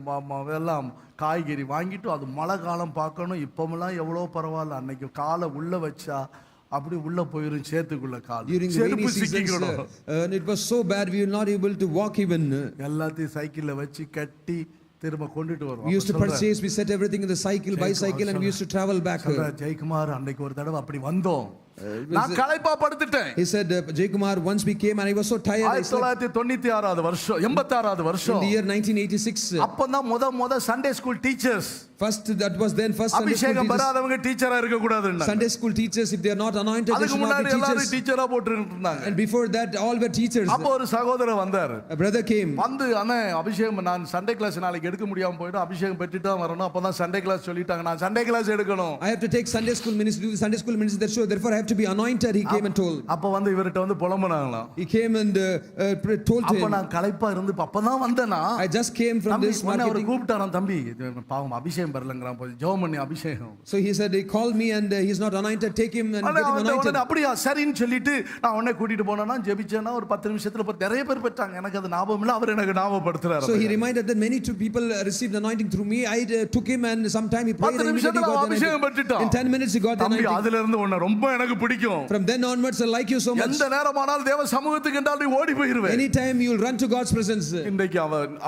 எல்லாம் காய்கறி வாங்கிட்டு, அது மழை காலம் பார்க்கணும். இப்பமெல்லாம் எவ்வளோ பரவாயில்ல, அன்னைக்கு காலை உள்ள வச்சா அப்படி உள்ள போயிரும் சேத்துக்குள்ள கால். During rainy செருப்பு seasons, சிக்கிக்கணும். it was so bad we were not able to walk even. எல்லாத்தையும் சைக்கிள்ல வச்சு கட்டி திரும்ப கொண்டுட்டு We வருவோம். used to purchase, we set everything in the cycle, bicycle, and we used to travel back. Jayakumar அன்னைக்கு ஒரு தடவை அப்படி வந்தோம், நான் களைப்பா படுத்துட்டேன். He said, Jaykumar, once we came and I was so tired. I slept. 1996 வருஷம் 86 In வருஷம் the year 1986. அப்பதான் முத Sunday school teachers First, that was then first Sunday school அபிஷேகம் teachers. பெறாதவங்க டீச்சரா இருக்க கூடாதுன்னா. Sunday school teachers, if they are not anointed, they அதுக்கு should not முன்னாடி be எல்லாரும் teachers. டீச்சரா போட்டு இருந்தாங்க. And before that, all were teachers. அப்போ ஒரு சகோதரர் வந்தார். A brother came. வந்து அண்ணே அபிஷேகம் நான் சண்டே கிளாஸ் நாளைக்கு எடுக்க முடியாம போயிடும், அபிஷேகம் பெற்றுட்டு தான் வரணும். அப்பதான் சண்டே கிளாஸ் சொல்லிட்டாங்க, நான் சண்டே கிளாஸ் எடுக்கணும். I have to take Sunday school ministry, do the Sunday school ministry that show, therefore I have to be anointed. He came and told. அப்ப வந்து இவர்ட்ட வந்து புலம்புனாங்களாம். He came and told அப்ப him. நான் களைப்பா இருந்து அப்பதான் வந்தேனா. I just came from this our marketing. கூப்பிட்டாராம், தம்பி இது பாவம் அபிஷேகம் பெறலங்கறான், போய் ஜெபம் பண்ணி அபிஷேகம். So he said, he called me and he's not anointed, take him and get him anointed. அப்படியா சரின்னு சொல்லிட்டு நான் உடனே கூட்டிட்டு போனேனா, ஜெபிச்சேனா ஒரு 10 நிமிஷத்துல நிறைய பேர் பெற்றாங்க. எனக்கு அது ஞாபகம் இல்ல, அவர் எனக்கு ஞாபகப்படுத்துறாரு. So he reminded that many two people received anointing through me. I took him and sometime he prayed and immediately got அபிஷேகம் anointed. பெற்றுட்டான். In 10 minutes he got the தம்பி anointing. அதுல இருந்து உன்னை ரொம்ப எனக்கு பிடிக்கும். From then onwards I like you so much. எந்த நேரமானாலும் தேவ சமூகத்துக்கு என்றால் நீ ஓடி போயிருவே. Anytime you will run to God's presence. இன்றைக்கு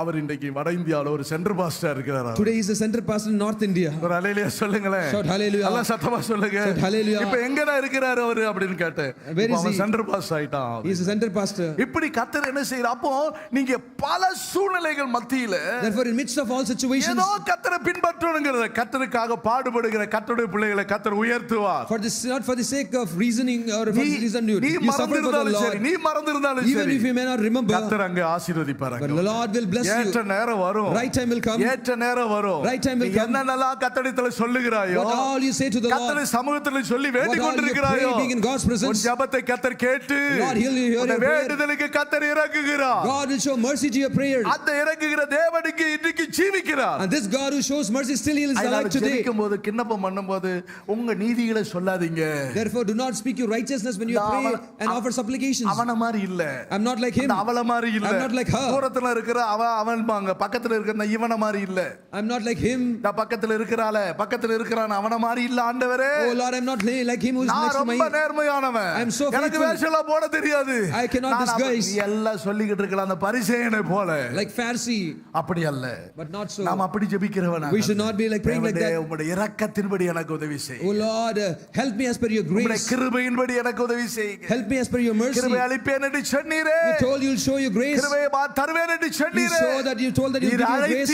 அவர் இன்றைக்கு வட இந்தியால ஒரு சென்டர் பாஸ்டர் இருக்கிறார். Today he is a center pastor in North India. ஒரு ஹalleluya சொல்லுங்களே. Shout hallelujah. நல்லா சத்தமா சொல்லுங்க. Shout hallelujah. இப்போ எங்கடா இருக்கிறார் அவர் அப்படினு கேட்டேன். Where is அவன் he? சென்டர் பாஸ்டர் ஆயிட்டான். He is a center pastor. இப்படி கர்த்தர் என்ன செய்யறார்? அப்போ நீங்க பல சூழ்நிலைகள் மத்தியில Therefore in midst of all situations, ஏதோ கர்த்தரை பின்பற்றணும்ங்கறத, கர்த்தருக்கு பாடுபடுகிற கர்த்தருடைய பிள்ளைகளை கர்த்தர் உயர்த்துவார். for this, not for the sake of reasoning or for the reason you suffer for the Lord. நீ மறந்திருந்தாலும் Even சரி, if you may not remember, கர்த்தர் அங்க ஆசீர்வதிப்பார். but the Lord will bless ஏற்ற you. நேரம் வரும். Right time will come. ஏற்ற நேரம் வரும். Right time will நீ come. என்னென்னலாம் கர்த்தரிடத்துல சொல்லுகிறாயோ, What all you say to the Lord, கர்த்தருடைய சமூகத்துல சொல்லி what வேண்டிக் all you கொண்டிருக்கிறாயோ, pray being in God's உன் presence, ஜெபத்தை கர்த்தர் கேட்டு Lord, he'll hear your உன் prayer. வேண்டுதலுக்கு கர்த்தர் இறங்குகிறார். God will show mercy to your prayer. அந்த இறங்குகிற தேவனுக்கு இன்னைக்கு ஜீவிக்கிறார். And this God who shows mercy still he is alive today. ஜெபிக்கும்போது கிண்ணப்பம் பண்ணும்போது உங்க நீதிகளை சொல்லாதீங்க. Therefore do not speak your righteousness when you pray and offer supplications. அவன மாதிரி இல்ல. I'm not like him. அவள மாதிரி இல்ல. I'm not like her. தூரத்துல இருக்கிற அவன்பாங்க, பக்கத்துல இருக்கிற இவன மாதிரி இல்ல. I'm not like him. நான் பக்கத்துல இருக்கிறாளே, பக்கத்துல இருக்கிறான் அவன மாதிரி இல்ல ஆண்டவரே. Oh Lord, I'm not like him who is நான் next to ரொம்ப me. நேர்மையானவன். I'm so எனக்கு faithful. வேஷம்லாம் போட தெரியாது. I cannot disguise. நீ எல்லாம் சொல்லிக்கிட்டு இருக்கலாம் அந்த பரிசேயனை போல. Like Pharisee. அப்படி அல்ல. But not so. நாம் அப்படி ஜெபிக்கிறவனா. We should not be like praying like that. உம்முடைய இரக்கத்தின்படி எனக்கு உதவி செய். Oh Lord, help me as per your உம்முடைய grace. கிருபையின்படி எனக்கு உதவி செய்யுங்க. Help me as per your mercy. கிருபை அளிப்பேன் என்று சொன்னீரே. You told you'll show your grace. கிருபையை தருவேன் என்று You சொன்னீரே. told that you'll give your grace.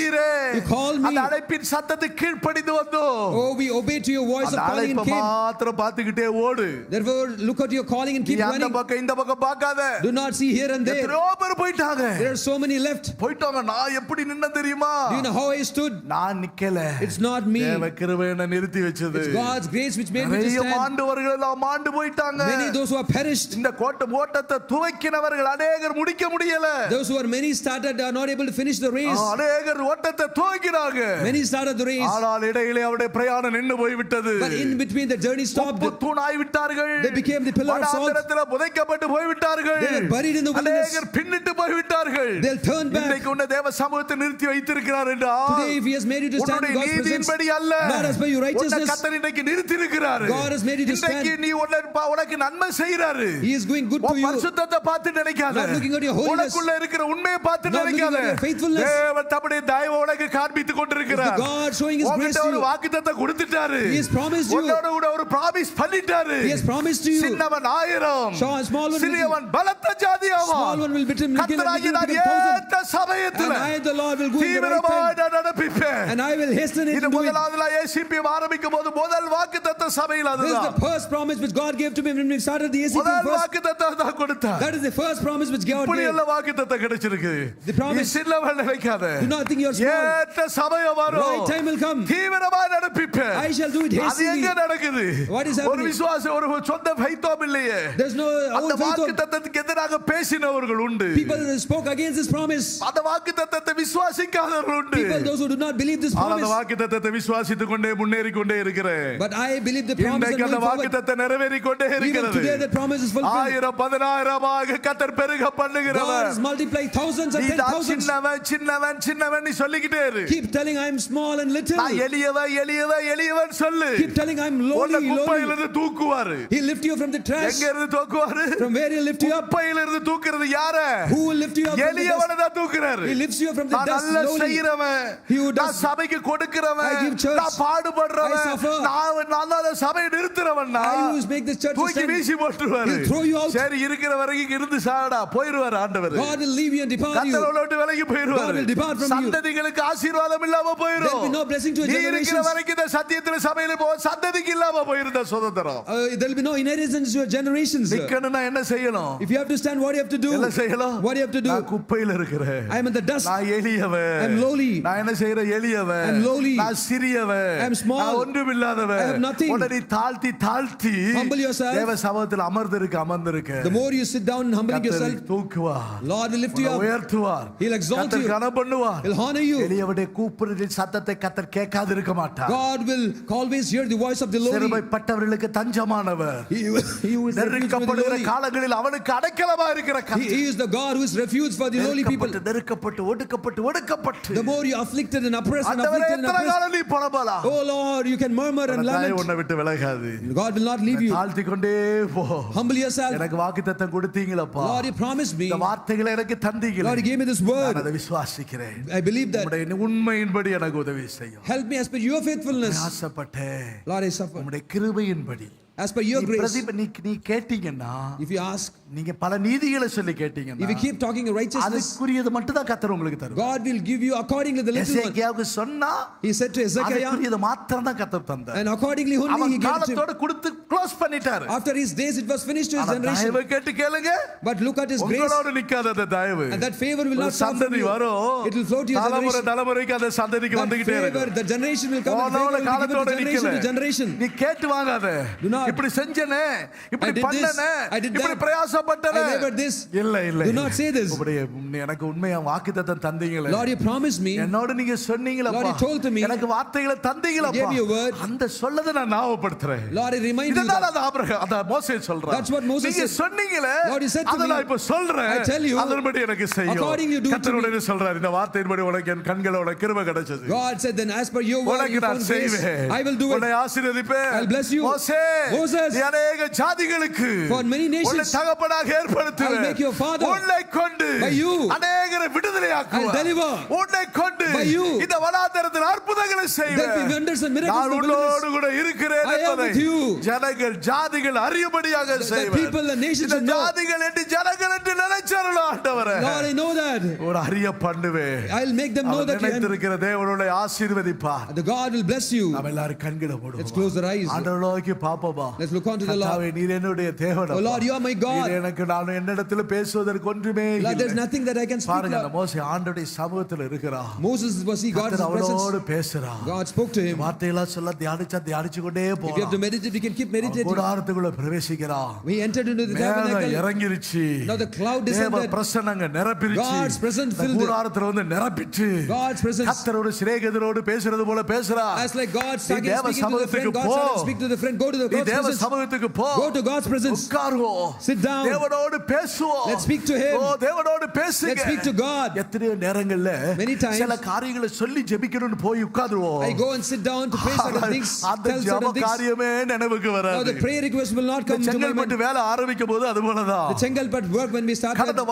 You called me. அந்த அழைப்பின் சத்தத்துக்கு கீழ்ப்படிந்து வந்தோம். Oh, we obeyed to your voice of calling and came. மாத்திரம் பார்த்துக்கிட்டே ஓடு. Therefore look at your calling and keep நீ அந்த running. பக்கம் இந்த பக்கம் பார்க்காத. Do not see here and there. எத்தனையோ பேர் போயிட்டாங்க. There are so many left. போயிட்டாங்க. நான் எப்படி நின்ன தெரியுமா? Do you know how I stood? நான் நிக்கல. It's not me. தேவ கிருபை என்னை நிறுத்தி வச்சது. It's God's grace which made me to நிறைய stand. மாண்டவர்கள் எல்லாம் மாண்டு போயிட்டாங்க. Many those who are perished. இந்த ஓட்டத்தை துவக்கினவர்கள் அநேகர் முடிக்க முடியல. Those who are many started are not able to finish the race. அநேகர் ஓட்டத்தை துவக்கினாங்க. Many started the race. ஆனால் இடையிலே அவருடைய பிரயாணம் நின்னு போய் விட்டது. But in between the journey stopped. தூணாய் விட்டார்கள். They became the pillar of salt. வனாந்திரத்திலே புதைக்கப்பட்டு போய் விட்டார்கள். They were buried in the wilderness. அநேகர் பின்னிட்டு போய் விட்டார்கள். They'll turn back. இன்னைக்கு உன்னை தேவ சமூகத்தை நிறுத்தி வைத்திருக்கிறார் என்றால் Today if he has made you to stand in God's presence, நீதியின்படி அல்ல, not as per your உன்னை righteousness, கர்த்தர் இன்னைக்கு நிறுத்தி இருக்கிறார். God has made you to stand. இன்னைக்கு நீ உனக்கு நன்மை செய்றாரு. He is doing good to உன் you. பரிசுத்தத்தை பார்த்து நினைக்காத. Not looking at your holiness. உனக்குள்ள இருக்கிற உண்மையை பார்த்து Not looking நினைக்காத. at your faithfulness. தேவன் தம்முடைய தயவை உனக்கு காண்பித்துக் கொண்டிருக்கிறார். It's God showing his grace to ஒரு you. வாக்குத்தத்தத்தை கொடுத்துட்டாரு. He has promised you. உன்னோட கூட ஒரு ப்ராமிஸ் பண்ணிட்டாரு. He has promised to you. சின்னவன் 1000, small one will சிறியவன் பலத்த ஜாதியாவான். Small one will become கர்த்தராகிய நான் 1,000. ஏற்ற சமயத்தில் And I the Lord will go in the right தீவிரமாக time. நடப்பிப்பேன். And I will hasten it இது to do it. முதலாவதுல ஏசிபி ஆரம்பிக்கும் போது முதல் வாக்குத்தத்த சபையில் This is அதுதான். the first promise promise which God gave to me when we started the ACP முதல் first. வாக்குத்தத்தம் தான் கொடுத்தார். That is the first promise which God இப்படி gave. எல்லாம் வாக்குத்தத்தம் கிடைச்சிருக்கு. The promise- நீ சின்னவன் நினைக்காத. Do not think you are small. ஏற்ற சமயம் வரும். Right time will come. தீவிரமா நடப்பிப்பேன். I shall do it அது hastily. எங்க நடக்குது? What is ஒரு happening? விசுவாசம் ஒரு சொந்த ஃபைத்தோம் இல்லையே. There's no அந்த own faith. வாக்குத்தத்தத்துக்கு எதிராக பேசினவர்கள் உண்டு. People spoke against this promise. அந்த வாக்குத்தத்தத்தை விசுவாசிக்காதவர்கள் உண்டு. People, those who do not believe this அந்த promise. வாக்குத்தத்தத்தை விசுவாசித்துக் கொண்டே முன்னேறி கொண்டே இருக்கிறேன். But I believe the promise and இன்றைக்கு அந்த going forward. வாக்குத்தத்தம் நிறைவேறி கொண்டே Even இருக்கிறது. today that promise is fulfilled. 1000 10,000 கர்த்தர் பெருக God பண்ணுகிறவர். has multiplied thousands and நீ தான் 10,000s. சின்னவன் சின்னவன் சின்னவன் நீ சொல்லிக்கிட்டே இரு. Keep telling I am small and little. நான் எளியவன் எளியவன் எளியவன் சொல்லு. Keep telling I am உன்னை lowly, குப்பையில lowly. இருந்து தூக்குவாரு. He'll lift you from the trash. எங்க இருந்து தூக்குவாரு? From where he'll lift you up? குப்பையில இருந்து தூக்குறது யார? Who will lift you up from the எளியவனை dust? தான் தூக்குறாரு. He lifts you up from the நான் dust, நல்ல lowly. செய்யறவன். He who நான் does- சபைக்கு கொடுக்கிறவன். I give church. நான் பாடுபடுறவன். I suffer. நான் தான் சபையை நிறுத்துறவன். I who make this church to தூக்கி stand. வீசி போட்டுருவாரு. He'll throw you out. சரி இருக்கிற வரைக்கும் இருந்து சாடா போயிடுவார் ஆண்டவர். God will leave you and depart you. கர்த்தரோட விட்டு விலகி God போயிடுவார். will depart from you. சந்ததிகளுக்கு ஆசீர்வாதம் இல்லாம போயிடும். There will be no blessing to a நீ இருக்கிற generations. வரைக்கும் இந்த சத்தியத்துல சபையில போ சந்ததிக்கு இல்லாம போயிருந்த சுதந்திரம். There will be no inheritance to your generations. நிக்கணும்னா என்ன செய்யணும்? If you have to stand, what do you have to do? என்ன செய்யணும்? What do you have to do? நான் குப்பையில இருக்கிறேன். I am in the dust. நான் எளியவன். I am lowly. நான் என்ன செய்யறேன்? எளியவன். I am lowly. நான் சிறியவன். I am small. நான் ஒன்றுமில்லாதவன். I have nothing. உடனே தாழ்த்தி தாழ்த்தி Humble yourself. தேவ சமூகத்தில் அமர்ந்திருக்க The more you sit down and humbling yourself, கர்த்தர் தூக்குவார். Lord will lift you உன்னை up. உயர்த்துவார். He'll exalt கர்த்தர் you. கனம் பண்ணுவார். He'll honor you. எளியவனுடைய கூப்பிடுதலின் சத்தத்தை கர்த்தர் கேட்காது இருக்க மாட்டார். God will always hear the voice of the lowly. சிறுமைப்பட்டவர்களுக்கு தஞ்சமானவர். He who is refuge for the நெருக்கப்படுகிற lowly. காலங்களில் அவனுக்கு அடைக்கலமா இருக்கிற கர்த்தர். He is the God who is refuge for the lowly people. நெருக்கப்பட்டு ஒடுக்கப்பட்டு The more you afflicted and oppressed and ஆண்டவரே afflicted and எத்தனை oppressed, காலம் நீ புலம்பலாம்? oh Lord, you can murmur and தாய் lament. உன்னை விட்டு விலகாது. God will not leave you. தாழ்த்தி கொண்டே போ. Humble yourself. எனக்கு வாக்குத்தத்தம் கொடுத்தீங்களப்பா. Lord, you promised me. இந்த வார்த்தைகளை எனக்கு தந்தீங்களே. Lord, you gave me this நான் word. அதை விசுவாசிக்கிறேன். I believe that. உம்முடைய உண்மையின்படி எனக்கு உதவி செய்யும். Help me as per your faithfulness. ஆசைப்பட்டேன். Lord, I suffer. உம்முடைய கிருபையின்படி As per your grace. நீ கேட்டீங்கன்னா If you ask, நீங்க பல நீதிகளை சொல்லி if கேட்டீங்கன்னா you keep talking righteousness, அதுக்குரியது மட்டும் தான் கர்த்தர் உங்களுக்கு தருவார். God will give you accordingly the little one. எசேக்கியாவுக்கு சொன்னா He said to Ezekiel, அதுக்குரியது மாத்திரம் தான் கர்த்தர் தந்தார். and accordingly only அவன் he gave it to him. காலத்தோட கொடுத்து க்ளோஸ் பண்ணிட்டாரு. After his days, it was finished to his ஆனா generation. தயவு கேட்டு கேளுங்க. But look at his grace, உங்களோட நிக்காத அந்த தயவு. and that favor will ஒரு not stop from சந்ததி you. வரும். It will flow to your generation. தலைமுறைக்கு அந்த சந்ததிக்கு That வந்துகிட்டே favor, இருக்கும். the generation will come, and favor உன்னோட will be given காலத்தோட to generation நிக்கல. to generation. நீ கேட்டு வாங்காத. Do not. இப்படி செஞ்சனே, இப்படி I did this, பண்ணனே, I did இப்படி that, பிரயாசப்பட்டனே. I labored this. இல்ல. Do not say this. எனக்கு உண்மையா வாக்குத்தத்தம் தந்தீங்களே. Lord, you promised me. என்னோட நீங்க சொன்னீங்களப்பா. Lord, you told to me. எனக்கு வார்த்தைகளை தந்தீங்களப்பா. You gave me a word. அந்த சொல்லதை நான் ஞாபகப்படுத்துறேன். Lord, I remind you இதுதான் that. அந்த ஆபிரகாம் அந்த மோசே சொல்றான். That's what Moses நீங்க said. சொன்னீங்களே. Lord, you said to அத me. நான் இப்ப சொல்றேன். I tell you. அதன்படி எனக்கு செய்யும். According you do it to கர்த்தர் me. உடனே சொல்றார் இந்த வார்த்தையின்படி உனக்கு என் கண்களோட கிருபை கிடைச்சது. God said, then as per your word, உனக்கு you நான் found grace. செய்வேன். I will do உன்னை it. ஆசீர்வதிப்பேன். I'll bless you. மோசே Moses. நீ அநேக ஜாதிகளுக்கு For many nations. உன்னை தகப்பனாக ஏற்படுத்துவேன். I'll make you a father. உன்னை கொண்டு By you. அநேகரை விடுதலையாக்குவேன். I'll deliver. உன்னை கொண்டு By you. இந்த வனாந்தரத்தில் அற்புதங்களை There'll be செய்வேன். wonders and miracles நான் in the wilderness. உன்னோடு கூட இருக்கிறேன் I am என்பதை with you. ஜனங்கள் ஜாதிகள் அறியும்படியாக The செய்வேன். people, the nations இந்த will know. ஜாதிகள் என்று ஜனங்கள் என்று நினைச்சாரோ ஆண்டவரே. Lord, I know that. ஒரு அறிய பண்ணுவேன். I'll make them know our that you am. நினைத்திருக்கிற தேவனுடைய ஆசீர்வதிப்பார். The God will bless you. நாம் எல்லாரும் கண்களை மூடுவோம். Let's close our eyes. ஆண்டவரை நோக்கி பாப்போமா. Let's look unto the Lord. கர்த்தாவே நீர் என்னுடைய தேவன். Oh Lord, you are my God. நீர் எனக்கு நான் என்னிடத்தில் பேசுவதற்கு ஒன்றுமே Lord, there's இல்லை. nothing that I can speak. பாருங்க அந்த Lord. மோசே ஆண்டவருடைய சமூகத்தில் இருக்கிறார். Moses was he God's கர்த்தர் அவனோடு presence. பேசுறார். God spoke to him. வார்த்தையெல்லாம் சொல்ல தியானிச்சு கொண்டே If you have to போறான். meditate, we can keep meditating. கூடாரத்துக்குள்ள பிரவேசிக்கிறான். We entered into the மேகம் tabernacle. இறங்கிருச்சு. Now the cloud தேவ descended. பிரசன்னங்க நிரப்பிருச்சு. God's presence இந்த filled it. கூடாரத்துல வந்து நிரப்பிட்டு God's presence. கர்த்தரோடு சிநேகிதரோடு பேசுறது போல பேசுறார். As like God started தேவ speaking to the friend, சமூகத்துக்கு God போ. started speaking to the friend. Go to the நீ God's தேவ presence. சமூகத்துக்கு போ. Go to God's presence. உட்காருவோம். Sit down. தேவனோடு பேசுவோம். Let's speak to him. ஓ தேவனோடு பேசுங்க. Let's speak to God. எத்தனையோ நேரங்கள்ல Many times. சில காரியங்களை சொல்லி ஜெபிக்கணும்னு போய் உட்காருவோம். I go and sit down to pray certain things, அந்த tell ஜெப certain things. காரியமே நினைவுக்கு Now வராது. the prayer request will not come to my Chengalpattu mind. வேலை ஆரம்பிக்கும் போது அது போலதான். The Chengalpet work when we started. கடந்த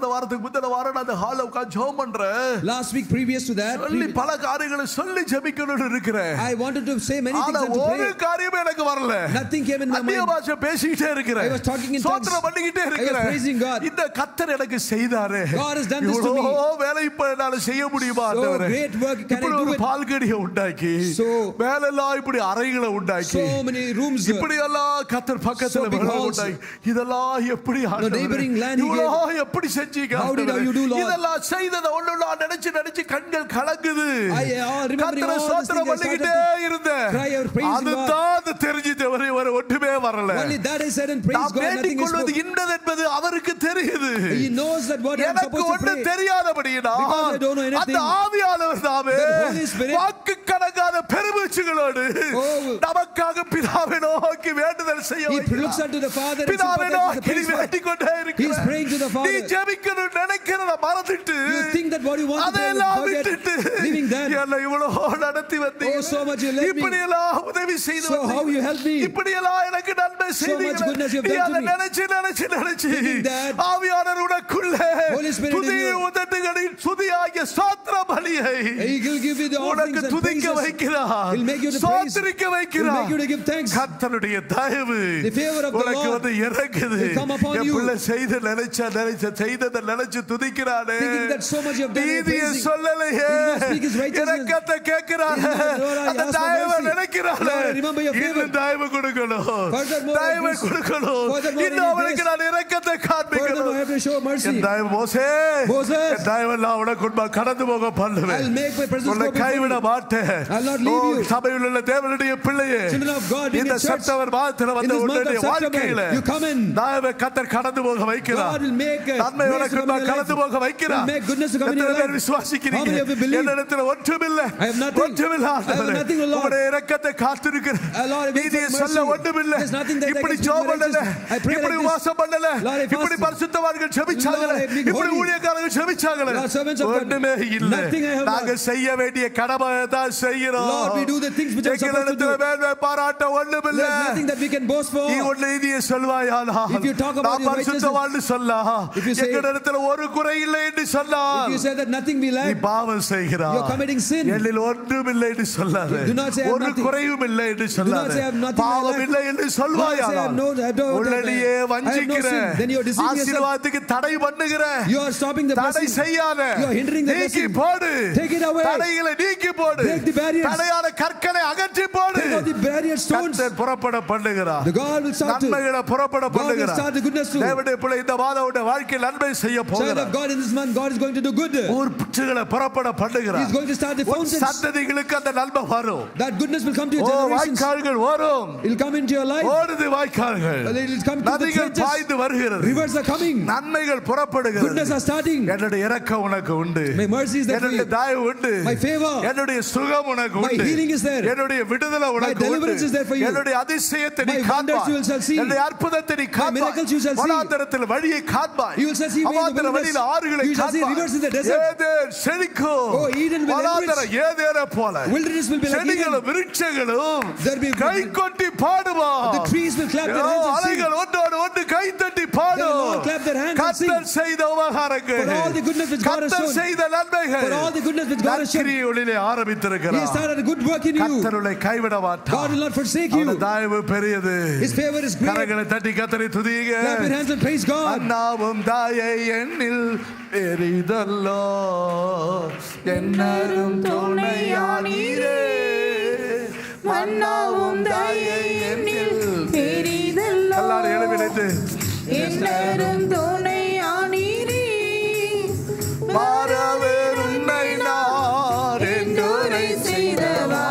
வாரத்துக்கு முந்தின வாரம் அந்த ஹால்ல உட்கார்ந்து ஜெபம் பண்றேன். Last week previous to that, சொல்லி பல காரியங்களை சொல்லி ஜெபிக்கணும்னு இருக்கிறேன். I wanted to say many things ஆனா and to ஒரு pray. காரியமே எனக்கு வரல. Nothing came in my அந்நிய mind. பாஷை பேசிக்கிட்டே இருக்கிறேன். I was talking in tongues. ஸ்தோத்திரம் பண்ணிக்கிட்டே I was இருக்கிறேன். praising God. இந்த கர்த்தர் எனக்கு செய்தாரே. God God has done this to me. இவ்வளோ வேலை இப்ப என்னால செய்ய முடியுமா So ஆண்டவரே? great work, can I இப்படி do ஒரு it? பால்கனியை உண்டாக்கி So மேலெல்லாம் இப்படி அறைகளை உண்டாக்கி so many rooms. இப்படி எல்லாம் கத்தர் பக்கத்துல So big மேல halls. உண்டாக்கி இதெல்லாம் எப்படி ஆண்டவரே? neighboring land he இவ்வளோ எப்படி செஞ்சீங்க How did ஆண்டவரே? you do, Lord? இதெல்லாம் செய்தத ஒண்ணு நினைச்சு கண்கள் கலங்குது. remembering கத்தரை all சோத்திரம் these things, I பண்ணிக்கிட்டே started இருந்தேன். cry out, praising God. அதுதான் தெரிஞ்சிட்டு வர ஒட்டுமே வரல. Only that I said and praise நாம் God, nothing வேண்டிக் is கொள்வது spoken. இன்னது என்பது அவருக்கு தெரியுது. He knows that what I'm எனக்கு supposed to ஒன்று pray. தெரியாதபடியினால் Because I don't know anything. அந்த ஆவியானவர் தாமே The Holy Spirit. வாக்கு கடங்காத பெருமூச்சுகளோடு Oh. நமக்காக பிதாவை நோக்கி வேண்டுதல் செய்ய He வைக்கிறார். looks unto the Father and பிதாவை sympathizes with the நோக்கி praise for- வேண்டிக் கொண்டே He is இருக்கிறார். praying to the நீ Father. ஜெபிக்கணும் நினைக்கிறத மறந்துட்டு You think that what you want to pray, அதெல்லாம் you forget, விட்டுட்டு leaving that. என்னை இவ்வளவு நடத்தி வந்தீங்க. Oh, so much you led me. இப்படி எல்லாம் உதவி செய்து So how வந்தீங்க. you helped me. இப்படி எல்லாம் எனக்கு நன்மை செய்தீங்க. goodness you have நீ done to அதை me. நினைச்சு Thinking that ஆவியானவர் உனக்குள்ளே Holy Spirit in துதி you. உதட்டுகளின் துதியாகிய ஸ்தோத்திர பலியை He will give you the உனக்கு offerings and துதிக்க praises. வைக்கிறார். He'll make you to praise. ஸ்தோத்திரிக்க He'll வைக்கிறார். make you to give thanks. கர்த்தருடைய தயவு The favor of the உனக்கு Lord வந்து இறங்குது. will come upon N you. பிள்ளை செய்ததை நினைச்சு துதிக்கிறானே. Thinking that so much you have done, you're நீதியை praising. சொல்லலையே. He did not speak his righteousness. இரக்கத்தை கேட்கிறானே. He did not, Lord, I அந்த ask for தயவை mercy. நினைக்கிறானே. Lord, I remember your favor. இன்னும் தயவு கொடுக்கணும். Furthermore, தயவை I கொடுக்கணும். Furthermore, இன்னும் I அவனுக்கு grace. நான் இரக்கத்தை Furthermore, I காண்பிக்கணும். have to show mercy. என் தயவு மோசே. Moses. என் தயவெல்லாம் உனக்கு உண்மை கடந்து போக பண்ணுவேன். I'll make my presence உன்னை go before கைவிட you. மாட்டேன். I'll not leave you. சபையில் உள்ள தேவனுடைய பிள்ளையே, Children of God, being இந்த in church, செப்டம்பர் மாதத்துல in வந்த this month உன்னுடைய of வாழ்க்கையில September, you come in. தயவை கத்தர் கடந்து போக வைக்கிறார். God will make நன்மை grace உனக்கு to come in your கடந்து life. போக வைக்கிறார். He'll make goodness to come in your எத்தனை பேர் life. விசுவாசிக்கிறீங்க? How many of you believe? என்னிடத்தில் ஒன்றுமில்லை. I have nothing. ஒன்றுமில்லை I have ஆண்டவரே. nothing, O Lord. உம்முடைய இரக்கத்தை காத்திருக்கிறேன். Lord, I wait நீதியை for சொல்ல mercy. ஒன்றுமில்லை. There's nothing that I இப்படி can ஜெபம் speak பண்ணல. righteous. I pray இப்படி like this. உபவாசம் பண்ணல. Lord, I இப்படி fasted. பரிசுத்தவான்கள் ஜெபிச்சாங்களே. Lord, I have been இப்படி holy. ஊழியக்காரர்கள் ஜெபிச்சாங்களே. Lord, servants of God. ஒன்றுமே இல்லை. Nothing I have நாங்க not. செய்ய வேண்டிய கடமையை தான் செய்கிறோம். Lord, we do the things which are supposed to do. எங்களிடத்தில் மேன்மை பாராட்ட ஒன்றுமில்லை. There's nothing that we can boast for. நீ உன் நீதியை சொல்வாயானால் If you talk about நான் your பரிசுத்தவான்னு சொல்லலாம். If you say- எங்களிடத்தில் ஒரு குறை இல்லை என்று சொன்னால் If you say that nothing we நீ lack, பாவம் செய்கிறாய். you're committing sin. என்னில் ஒன்றுமில்லை என்று சொல்லாதே. Do not say I have ஒரு nothing. குறையும் இல்லை என்று not சொல்லாதே. say I have nothing in my பாவம் life. இல்லை என்று Do not say I சொல்வாயானால் have no- I don't- உள்ளடியே I have no வஞ்சிக்கிற sin. Then you're deceiving yourself. ஆசீர்வாதத்துக்கு தடை பண்ணுகிற You are stopping the தடை blessing. செய்யாத You are hindering the நீக்கி blessing. போடு. Take it away. தடைகளை நீக்கி போடு. Break the barriers. தடையான கற்களை அகற்றி போடு. Take out the barrier stones. கர்த்தர் புறப்பட பண்ணுகிறார். The God will start to. நன்மைகளை புறப்பட God will பண்ணுகிறார். start the goodness to. தேவனுடைய பிள்ளை இந்த மாதவுடைய வாழ்க்கையில் நன்மை செய்ய Child போகிறார். of God in this month, God is going to do good. ஊர் புற்றுகளை புறப்பட பண்ணுகிறார். He's going to start the உன் fountains. சந்ததிகளுக்கு அந்த நன்மை வரும். That goodness will come to your O generations. வாய்க்கால்கள் வரும். It will come into your life. ஓடுது வாய்க்கால்கள். It will come to the நதிகள் trenches. பாய்ந்து வருகிறது. Rivers are coming. நன்மைகள் புறப்படுகிறது. Goodness are starting. என்னுடைய இரக்கம் உனக்கு உண்டு. My mercy is there for என்னுடைய you. தயவு உண்டு. My favor. என்னுடைய சுகம் உனக்கு My உண்டு. healing is there. என்னுடைய விடுதலை உனக்கு உண்டு. deliverance is there for you. என்னுடைய அதிசயத்தை நீ My wonders காண்பாய். you shall see. என்னுடைய அற்புதத்தை நீ காண்பாய். miracles you shall see. வனாந்தரத்தில் வழியை காண்பாய். You shall see way in the அவாந்தர wilderness. வழியில் ஆறுகளை You shall see காண்பாய். rivers in the desert. Eden செழிக்கும். Oh, Eden will வனாந்தர enrich. ஏதேனை போல Wilderness will be like Eden. செடிகளும் விருட்சங்களும் There will be- கை கொட்டி பாடுமா. The trees will clap their hands and sing. அலைகள் ஒன்றோடு ஒன்று கை தட்டி They will பாடும். all clap their hands and sing. கர்த்தர் செய்த உபகாரங்கள். For all the goodness which God has கர்த்தர் shown. செய்த நன்மைகள். For all the goodness which God has shown. நற்கிரியைகளிலே He has ஆரம்பித்திருக்கிறார். started a good work in you. கர்த்தர் உன்னை கைவிட God மாட்டார். will not forsake அவருடைய you. தயவு பெரியது. His favor is great. கரங்களை தட்டி கர்த்தரை துதியுங்க. Clap your hands and praise God. அண்ணாவும் தாயை எண்ணில் பெரிதல்லோ என்னரும் துணையானீரே. மன்னாவும் தயை எண்ணில் பெரிதல்லோ. எல்லாரும் எழுப்பி நின்று என்னரும் துணையானீரே. மாறவே உன்னை நான் என்னுரை செய்தவா,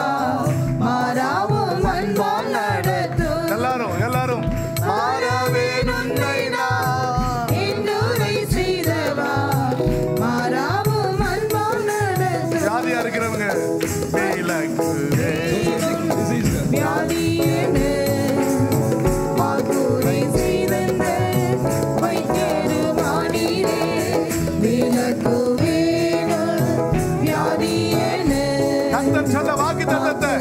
மாறாவும் அன்பால் நடத்தும். எல்லாரும் மாறவே உன்னை நான். என்னுரை செய்தவா, மாறாவும் அன்பால் நடத்தும். வியாதியா இருக்கிறவங்க வியாதியேனு வாக்குரை செய்தென்ற வைத்தியருமானீரே. விலக்கு வேணும் வியாதியேனு கர்த்தர் சொன்ன வாக்கு தத்தத்தை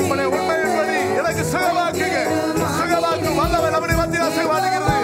உம்முடைய உண்மையின்படி எனக்கு சுகமாக்குங்க. சுகமாக்கு வல்லவர் நம்முடைய மத்தியில் அசைவாடுகிறது.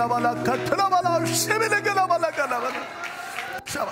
கலவல கட்டலவல செவிலகலவல கலவல சவ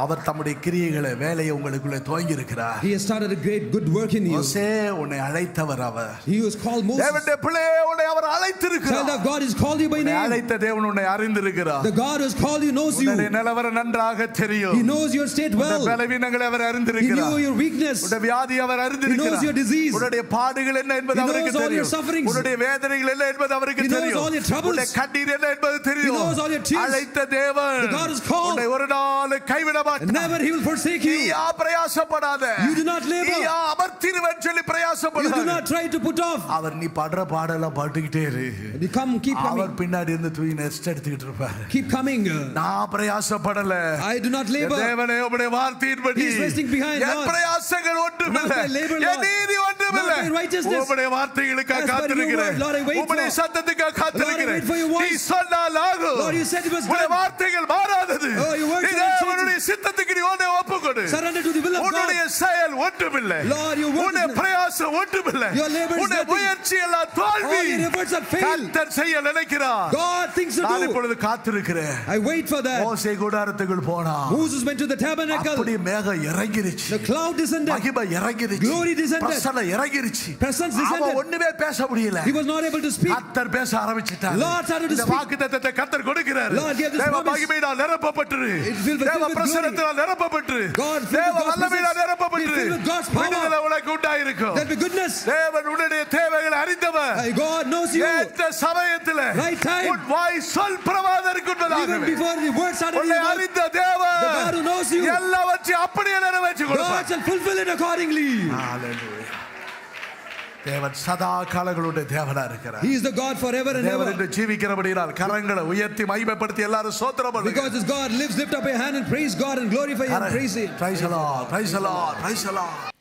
அவர் தம்முடைய கிரியைகளை வேலையை உங்களுக்குள்ளே துவங்கி இருக்கிறார். He has started a great good work in you. மோசே உன்னை அழைத்தவர் அவர். He was called Moses. தேவனுடைய பிள்ளையே உன்னை அவர் அழைத்திருக்கிறார். Child of God is called you by உன்னை name. அழைத்த தேவன் உன்னை அறிந்திருக்கிறார். The God who has called you knows you. உன்னுடைய நிலவரம் நன்றாக தெரியும். He knows your state well. உன்னுடைய பலவீனங்களை அவர் He அறிந்திருக்கிறார். knows your weakness. உன்னுடைய வியாதி அவர் He அறிந்திருக்கிறார். knows your disease. உன்னுடைய பாடுகள் என்ன என்பது He அவருக்கு knows all your தெரியும். sufferings. உன்னுடைய வேதனைகள் என்ன என்பது அவருக்கு He knows தெரியும். all your troubles. உன்னுடைய கண்ணீர் என்ன என்பது தெரியும். He knows all your tears. அழைத்த தேவன் The God is called. உன்னை ஒரு நாள் கைவிட மாட்டார். Never he will forsake you. நீயா பிரயாசப்படாத. You do not labor. நீயா அமர்த்திருவன் சொல்லி You பிரயாசப்படாத. do not try to put off. அவர் நீ படுற பாடெல்லாம் பாட்டுக்கிட்டே இரு. You come, keep our coming. பின்னாடி இருந்து தூக்கி நெஸ்ட் எடுத்துக்கிட்டு இருப்பார். Keep coming. நான் பிரயாசப்படல. I do not labor. தேவனே உம்முடைய வார்த்தையின்படி He is resting behind, N Lord. பிரயாசங்கள் ஒன்றுமில்லை. Not my labor, N Lord. நீதி ஒன்றுமில்லை. Not my righteousness. உம்முடைய வார்த்தைகளுக்காக As per your காத்திருக்கிறேன். word, Lord, I wait உம்முடைய for. சத்தத்துக்காக Lord, I காத்திருக்கிறேன். wait for your voice. நீ சொன்னால் ஆகும். Lord, you said it was உம்முடைய done. வார்த்தைகள் மாறாதது. Oh, your words நீ are not தேவனுடைய சித்தத்துக்கு நீ உன்னை ஒப்புக்கொடு. Surrender to the will of God. உன்னுடைய செயல் ஒன்றுமில்லை. Lord, your word உன்னுடைய is not- பிரயாசம் ஒன்றுமில்லை. Your labor is உன்னுடைய nothing. முயற்சி எல்லாம் தோல்வி. All your efforts are failed. கர்த்தர் செய்ய நினைக்கிறார். God thinks to நான் do. இப்பொழுது காத்திருக்கிறேன். I wait for that. மோசே கூடாரத்துக்குள் போனான். Moses went to the tabernacle. அப்படி மேகம் இறங்கிருச்சு. The cloud descended. மகிமை இறங்கிருச்சு. Glory descended. பிரசன்னம் இறங்கிருச்சு. Presence அவன் descended. ஒண்ணுமே பேச முடியல. He was not able to speak. கர்த்தர் பேச ஆரம்பிச்சிட்டார். Lord started to இந்த speak. வாக்குத்தத்தத்தை கர்த்தர் கொடுக்கிறார். Lord gave this தேவ promise. மகிமையினால் நிரப்பப்பட்டிரு. It will be தேவ filled with பிரசன்னத்தினால் நிரப்பப்பட்டிரு. God filled தேவ with God's வல்லமையினால் presence. நிரப்பப்பட்டிரு. Be filled with God's power. விடுதலை உனக்கு உண்டாயிருக்கும். There'll be goodness. தேவன் உன்னுடைய தேவைகளை அறிந்தவர். God knows you. ஏற்ற சமயத்தில் Right time. உன் வாய் சொல் பிரமாதருக்கு Even உண்மையாகவே. before the word started in உன்னை your mouth, அறிந்த தேவன் the God who knows you, எல்லாவற்றையும் அப்படியே நிறைவேற்றி God கொடுப்பார். shall fulfill it accordingly. Hallelujah. தேவன் சதா காலங்களுடைய தேவனா இருக்கிறார். He is the God forever and தேவன் ever. என்று ஜீவிக்கிறபடியால் கரங்களை உயர்த்தி மகிமைப்படுத்தி எல்லாரும் ஸ்தோத்திரம் பண்ணுங்க. Because this God lives, lift up your hand and praise God and glorify Him and praise Him. Praise the Lord, praise the Lord, praise the Lord.